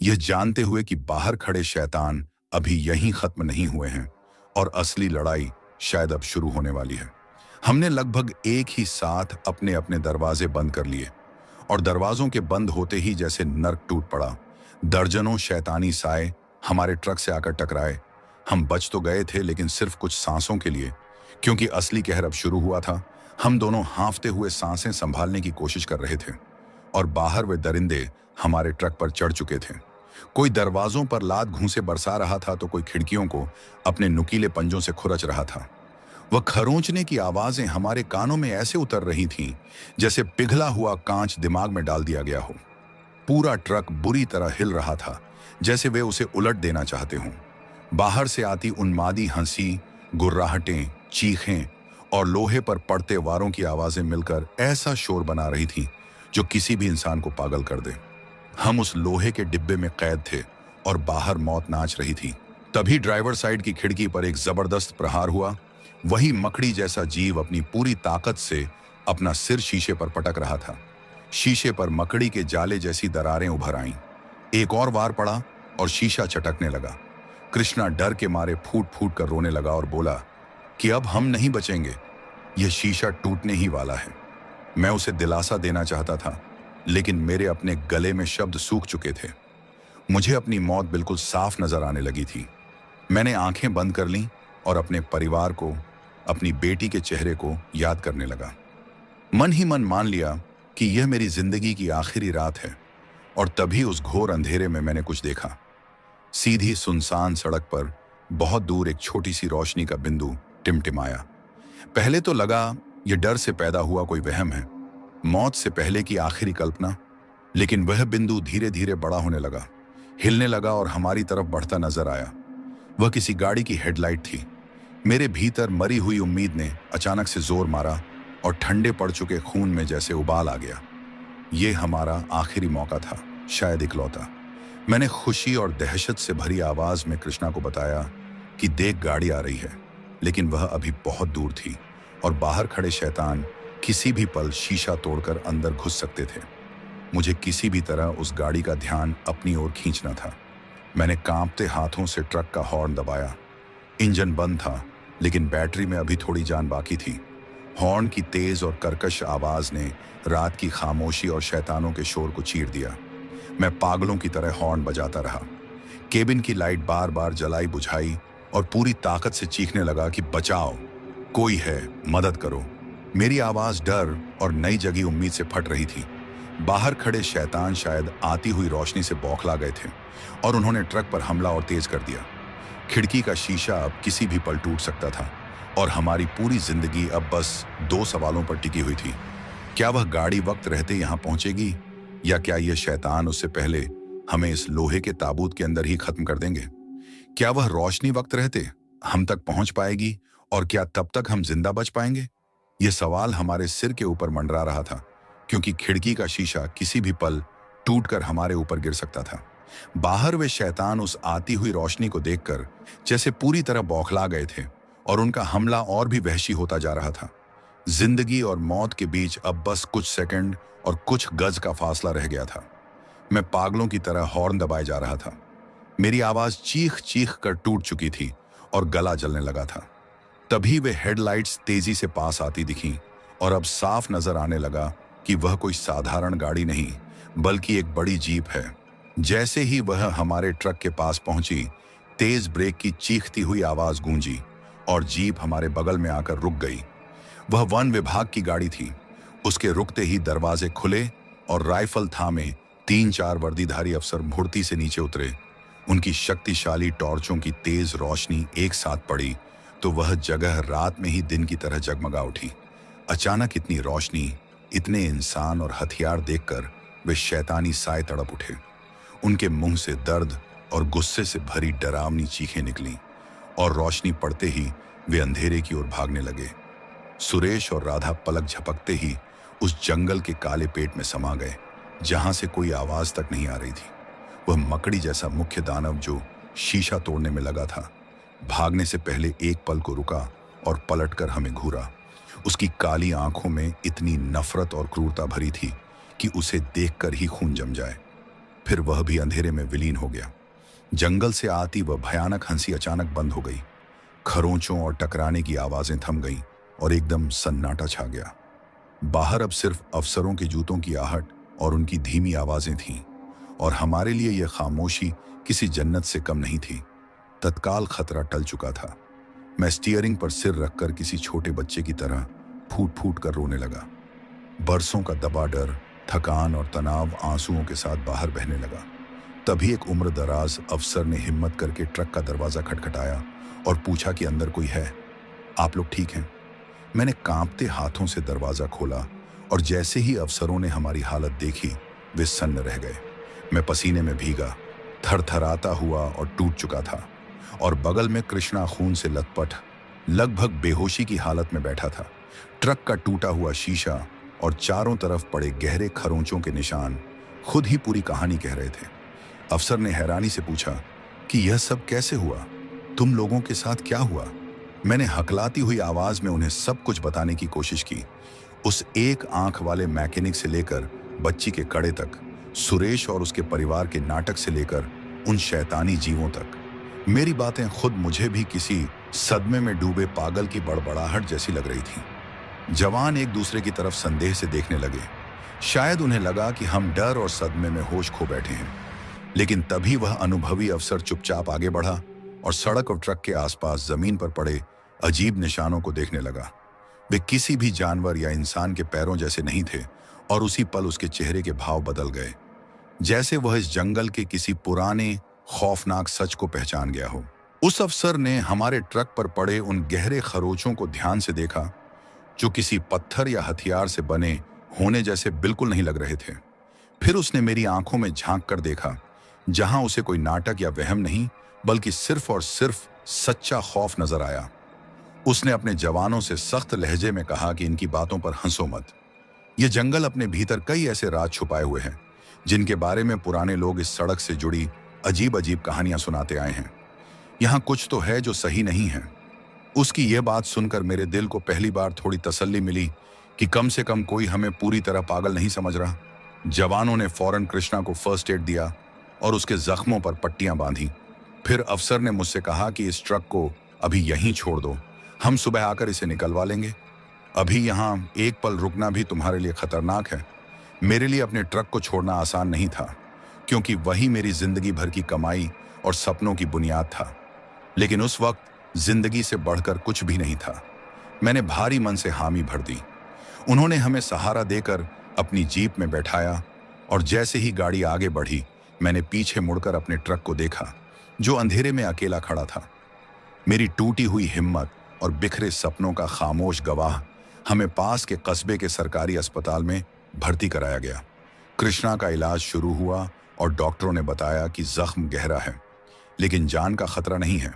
Speaker 1: यह जानते हुए कि बाहर खड़े शैतान अभी यहीं खत्म नहीं हुए हैं और असली लड़ाई शायद अब शुरू होने वाली है। हमने लगभग एक ही साथ अपने अपने दरवाजे बंद कर लिए और दरवाजों के बंद होते ही जैसे नर्क टूट पड़ा। दर्जनों शैतानी साए हमारे ट्रक से आकर टकराए। हम बच तो गए थे, लेकिन सिर्फ कुछ सांसों के लिए, क्योंकि असली कहर अब शुरू हुआ था। हम दोनों हांफते हुए सांसें संभालने की कोशिश कर रहे थे और बाहर वे दरिंदे हमारे ट्रक पर चढ़ चुके थे। कोई दरवाजों पर लात घूंसे बरसा रहा था तो कोई खिड़कियों को अपने नुकीले पंजों से खुरच रहा था। वह खरोंचने की आवाजें हमारे कानों में ऐसे उतर रही थीं जैसे पिघला हुआ कांच दिमाग में डाल दिया गया हो। पूरा ट्रक बुरी तरह हिल रहा था, जैसे वे उसे उलट देना चाहते हों। बाहर से आती उन्मादी हंसी, गुर्राहटें, चीखें और लोहे पर पड़ते वारों की आवाजें मिलकर ऐसा शोर बना रही थीं जो किसी भी इंसान को पागल कर दे। हम उस लोहे के डिब्बे में कैद थे और बाहर मौत नाच रही थी। तभी ड्राइवर साइड की खिड़की पर एक जबरदस्त प्रहार हुआ। वही मकड़ी जैसा जीव अपनी पूरी ताकत से अपना सिर शीशे पर पटक रहा था। शीशे पर मकड़ी के जाले जैसी दरारें उभर आईं। एक और वार पड़ा और शीशा चटकने लगा। कृष्णा डर के मारे फूट फूट कर रोने लगा और बोला कि अब हम नहीं बचेंगे, यह शीशा टूटने ही वाला है। मैं उसे दिलासा देना चाहता था, लेकिन मेरे अपने गले में शब्द सूख चुके थे। मुझे अपनी मौत बिल्कुल साफ नजर आने लगी थी। मैंने आंखें बंद कर लीं और अपने परिवार को, अपनी बेटी के चेहरे को याद करने लगा। मन ही मन मान लिया कि यह मेरी जिंदगी की आखिरी रात है। और तभी उस घोर अंधेरे में मैंने कुछ देखा। सीधी सुनसान सड़क पर बहुत दूर एक छोटी सी रोशनी का बिंदु टिमटिमाया। पहले तो लगा यह डर से पैदा हुआ कोई वहम है, मौत से पहले की आखिरी कल्पना। लेकिन वह बिंदु धीरे धीरे बड़ा होने लगा, हिलने लगा और हमारी तरफ बढ़ता नजर आया। वह किसी गाड़ी की हेडलाइट थी। मेरे भीतर मरी हुई उम्मीद ने अचानक से जोर मारा और ठंडे पड़ चुके खून में जैसे उबाल आ गया। ये हमारा आखिरी मौका था, शायद इकलौता। मैंने खुशी और दहशत से भरी आवाज में कृष्णा को बताया कि देख, गाड़ी आ रही है। लेकिन वह अभी बहुत दूर थी और बाहर खड़े शैतान किसी भी पल शीशा तोड़कर अंदर घुस सकते थे। मुझे किसी भी तरह उस गाड़ी का ध्यान अपनी ओर खींचना था। मैंने कांपते हाथों से ट्रक का हॉर्न दबाया। इंजन बंद था, लेकिन बैटरी में अभी थोड़ी जान बाकी थी। हॉर्न की तेज और कर्कश आवाज ने रात की खामोशी और शैतानों के शोर को चीर दिया। मैं पागलों की तरह हॉर्न बजाता रहा। केबिन की लाइट बार बार जलाई बुझाई और पूरी ताकत से चीखने लगा कि बचाओ, कोई है, मदद करो। मेरी आवाज डर और नई जगी उम्मीद से फट रही थी। बाहर खड़े शैतान शायद आती हुई रोशनी से बौखला गए थे और उन्होंने ट्रक पर हमला और तेज कर दिया। खिड़की का शीशा अब किसी भी पल टूट सकता था और हमारी पूरी जिंदगी अब बस दो सवालों पर टिकी हुई थी। क्या वह गाड़ी वक्त रहते यहां पहुंचेगी, या क्या यह शैतान उससे पहले हमें इस लोहे के ताबूत के अंदर ही खत्म कर देंगे? क्या वह रोशनी वक्त रहते हम तक पहुंच पाएगी और क्या तब तक हम जिंदा बच पाएंगे? यह सवाल हमारे सिर के ऊपर मंडरा रहा था, क्योंकि खिड़की का शीशा किसी भी पल टूटकर हमारे ऊपर गिर सकता था। बाहर वे शैतान उस आती हुई रोशनी को देखकर जैसे पूरी तरह बौखला गए थे और उनका हमला और भी वहशी होता जा रहा था। जिंदगी और मौत के बीच अब बस कुछ सेकंड और कुछ गज का फासला रह गया था। मैं पागलों की तरह हॉर्न दबाए जा रहा था। मेरी आवाज चीख चीख कर टूट चुकी थी और गला जलने लगा था। तभी वे हेडलाइट्स तेजी से पास आती दिखीं और अब साफ नजर आने लगा कि वह कोई साधारण गाड़ी नहीं, बल्कि एक बड़ी जीप है। जैसे ही वह हमारे ट्रक के पास पहुंची, तेज ब्रेक की चीखती हुई आवाज गूंजी और जीप हमारे बगल में आकर रुक गई। वह वन विभाग की गाड़ी थी। उसके रुकते ही दरवाजे खुले और राइफल थामे 3-4 वर्दीधारी अफसर मुड़ती से नीचे उतरे। उनकी शक्तिशाली टॉर्चों की तेज रोशनी एक साथ पड़ी तो वह जगह रात में ही दिन की तरह जगमगा उठी। अचानक इतनी रोशनी, इतने इंसान और हथियार देखकर वे शैतानी साए तड़प उठे। उनके मुंह से दर्द और गुस्से से भरी डरावनी चीखें निकलीं और रोशनी पड़ते ही वे अंधेरे की ओर भागने लगे। सुरेश और राधा पलक झपकते ही उस जंगल के काले पेट में समा गए, जहां से कोई आवाज तक नहीं आ रही थी। वह मकड़ी जैसा मुख्य दानव जो शीशा तोड़ने में लगा था, भागने से पहले एक पल को रुका और पलटकर हमें घूरा। उसकी काली आंखों में इतनी नफरत और क्रूरता भरी थी कि उसे देखकर ही खून जम जाए। फिर वह भी अंधेरे में विलीन हो गया। जंगल से आती वह भयानक हंसी अचानक बंद हो गई। खरोंचों और टकराने की आवाजें थम गईं और एकदम सन्नाटा छा गया। बाहर अब सिर्फ अफसरों के जूतों की आहट और उनकी धीमी आवाजें थीं और हमारे लिए यह खामोशी किसी जन्नत से कम नहीं थी। तत्काल खतरा टल चुका था। मैं स्टीयरिंग पर सिर रखकर किसी छोटे बच्चे की तरह फूट फूट कर रोने लगा। बरसों का दबा डर, थकान और तनाव आंसुओं के साथ बाहर बहने लगा। तभी एक उम्र दराज अफसर ने हिम्मत करके ट्रक का दरवाजा खटखटाया और पूछा कि अंदर कोई है? आप लोग ठीक हैं? मैंने कांपते हाथों से दरवाजा खोला और जैसे ही अफसरों ने हमारी हालत देखी, वे सन्न रह गए। मैं पसीने में भीगा, थरथराता हुआ और टूट चुका था और बगल में कृष्णा खून से लथपथ, लगभग बेहोशी की हालत में बैठा था। ट्रक का टूटा हुआ शीशा और चारों तरफ पड़े गहरे खरोंचों के निशान खुद ही पूरी कहानी कह रहे थे। अफसर ने हैरानी से पूछा कि यह सब कैसे हुआ? तुम लोगों के साथ क्या हुआ? मैंने हकलाती हुई आवाज में उन्हें सब कुछ बताने की कोशिश की। उस एक आंख वाले मैकेनिक से लेकर बच्ची के कड़े तक, सुरेश और उसके परिवार के नाटक से लेकर उन शैतानी जीवों तक। मेरी बातें खुद मुझे भी किसी सदमे में डूबे पागल की बड़बड़ाहट जैसी लग रही थी। जवान एक दूसरे की तरफ संदेह से देखने लगे। शायद उन्हें लगा कि हम डर और सदमे में होश खो बैठे हैं। लेकिन तभी वह अनुभवी अफसर चुपचाप आगे बढ़ा और सड़क और ट्रक के आसपास जमीन पर पड़े अजीब निशानों को देखने लगा। वे किसी भी जानवर या इंसान के पैरों जैसे नहीं थे और उसी पल उसके चेहरे के भाव बदल गए, जैसे वह इस जंगल के किसी पुराने खौफनाक सच को पहचान गया हो। उस अफसर ने हमारे ट्रक पर पड़े उन गहरे खरोचों को ध्यान से देखा, जो किसी पत्थर या हथियार से बने होने जैसे बिल्कुल नहीं लग रहे थे। फिर उसने मेरी आंखों में झांक कर देखा, जहां उसे कोई नाटक या वहम नहीं, बल्कि सिर्फ और सिर्फ सच्चा खौफ नजर आया। उसने अपने जवानों से सख्त लहजे में कहा कि इनकी बातों पर हंसो मत। ये जंगल अपने भीतर कई ऐसे राज छुपाए हुए हैं, जिनके बारे में पुराने लोग इस सड़क से जुड़ी अजीब अजीब कहानियां सुनाते आए हैं। यहाँ कुछ तो है जो सही नहीं है। उसकी ये बात सुनकर मेरे दिल को पहली बार थोड़ी तसल्ली मिली कि कम से कम कोई हमें पूरी तरह पागल नहीं समझ रहा। जवानों ने फौरन कृष्णा को फर्स्ट एड दिया और उसके जख्मों पर पट्टियां बांधी। फिर अफसर ने मुझसे कहा कि इस ट्रक को अभी यहीं छोड़ दो, हम सुबह आकर इसे निकलवा लेंगे। अभी यहाँ एक पल रुकना भी तुम्हारे लिए खतरनाक है। मेरे लिए अपने ट्रक को छोड़ना आसान नहीं था, क्योंकि वही मेरी जिंदगी भर की कमाई और सपनों की बुनियाद था। लेकिन उस वक्त जिंदगी से बढ़कर कुछ भी नहीं था। मैंने भारी मन से हामी भर दी। उन्होंने हमें सहारा देकर अपनी जीप में बैठाया और जैसे ही गाड़ी आगे बढ़ी, मैंने पीछे मुड़कर अपने ट्रक को देखा, जो अंधेरे में अकेला खड़ा था। मेरी टूटी हुई हिम्मत और बिखरे सपनों का खामोश गवाह हमें पास के कस्बे के सरकारी अस्पताल में भर्ती कराया गया। कृष्णा का इलाज शुरू हुआ और डॉक्टरों ने बताया कि जख्म गहरा है, लेकिन जान का खतरा नहीं है।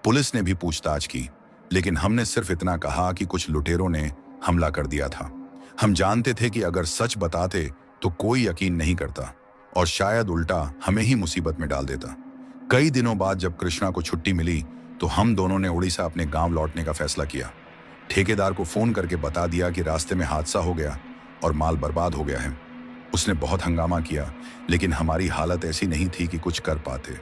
Speaker 1: पुलिस ने भी पूछताछ की, लेकिन हमने सिर्फ इतना कहा कि कुछ लुटेरों ने हमला कर दिया था। हम जानते थे कि अगर सच बताते तो कोई यकीन नहीं करता और शायद उल्टा हमें ही मुसीबत में डाल देता। कई दिनों बाद जब कृष्णा को छुट्टी मिली तो हम दोनों ने उड़ीसा अपने गांव लौटने का फैसला किया। ठेकेदार को फोन करके बता दिया कि रास्ते में हादसा हो गया और माल बर्बाद हो गया है। उसने बहुत हंगामा किया, लेकिन हमारी हालत ऐसी नहीं थी कि कुछ कर पाते।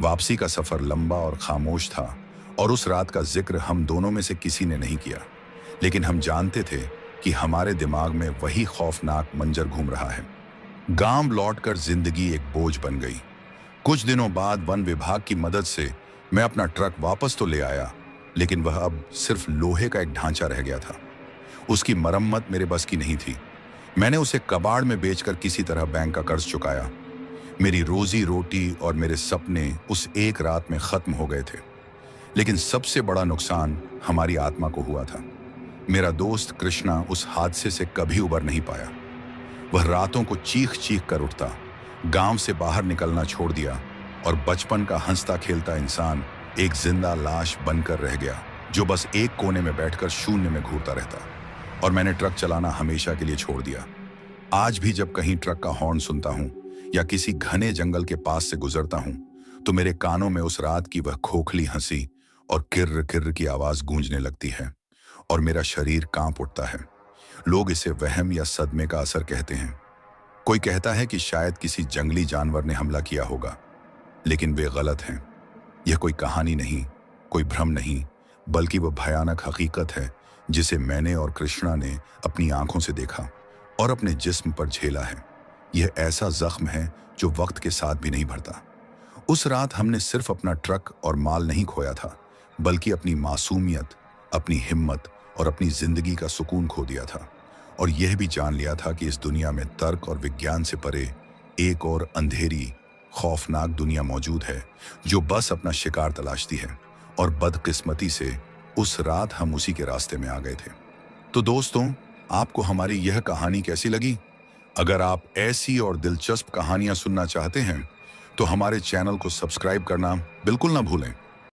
Speaker 1: वापसी का सफर लंबा और खामोश था और उस रात का जिक्र हम दोनों में से किसी ने नहीं किया, लेकिन हम जानते थे कि हमारे दिमाग में वही खौफनाक मंजर घूम रहा है। गांव लौटकर जिंदगी एक बोझ बन गई। कुछ दिनों बाद वन विभाग की मदद से मैं अपना ट्रक वापस तो ले आया, लेकिन वह अब सिर्फ लोहे का एक ढांचा रह गया था। उसकी मरम्मत मेरे बस की नहीं थी। मैंने उसे कबाड़ में बेचकर किसी तरह बैंक का कर्ज चुकाया। मेरी रोजी रोटी और मेरे सपने उस एक रात में खत्म हो गए थे। लेकिन सबसे बड़ा नुकसान हमारी आत्मा को हुआ था। मेरा दोस्त कृष्णा उस हादसे से कभी उबर नहीं पाया। वह रातों को चीख चीख कर उठता, गांव से बाहर निकलना छोड़ दिया और बचपन का हंसता खेलता इंसान एक जिंदा लाश बनकर रह गया, जो बस एक कोने में बैठकर शून्य में घूरता रहता। और मैंने ट्रक चलाना हमेशा के लिए छोड़ दिया। आज भी जब कहीं ट्रक का हॉर्न सुनता हूं या किसी घने जंगल के पास से गुजरता हूं, तो मेरे कानों में उस रात की वह खोखली हंसी और किर्र किर्र की आवाज गूंजने लगती है और मेरा शरीर कांप उठता है। लोग इसे वहम या सदमे का असर कहते हैं। कोई कहता है कि शायद किसी जंगली जानवर ने हमला किया होगा, लेकिन वे गलत हैं। यह कोई कहानी नहीं, कोई भ्रम नहीं, बल्कि वह भयानक हकीकत है जिसे मैंने और कृष्णा ने अपनी आंखों से देखा और अपने जिस्म पर झेला है। यह ऐसा जख्म है जो वक्त के साथ भी नहीं भरता। उस रात हमने सिर्फ अपना ट्रक और माल नहीं खोया था, बल्कि अपनी मासूमियत, अपनी हिम्मत और अपनी जिंदगी का सुकून खो दिया था। और यह भी जान लिया था कि इस दुनिया में तर्क और विज्ञान से परे एक और अंधेरी, खौफनाक दुनिया मौजूद है, जो बस अपना शिकार तलाशती है। और बदकिस्मती से उस रात हम उसी के रास्ते में आ गए थे। तो दोस्तों, आपको हमारी यह कहानी कैसी लगी? अगर आप ऐसी और दिलचस्प कहानियां सुनना चाहते हैं तो हमारे चैनल को सब्सक्राइब करना बिल्कुल ना भूलें।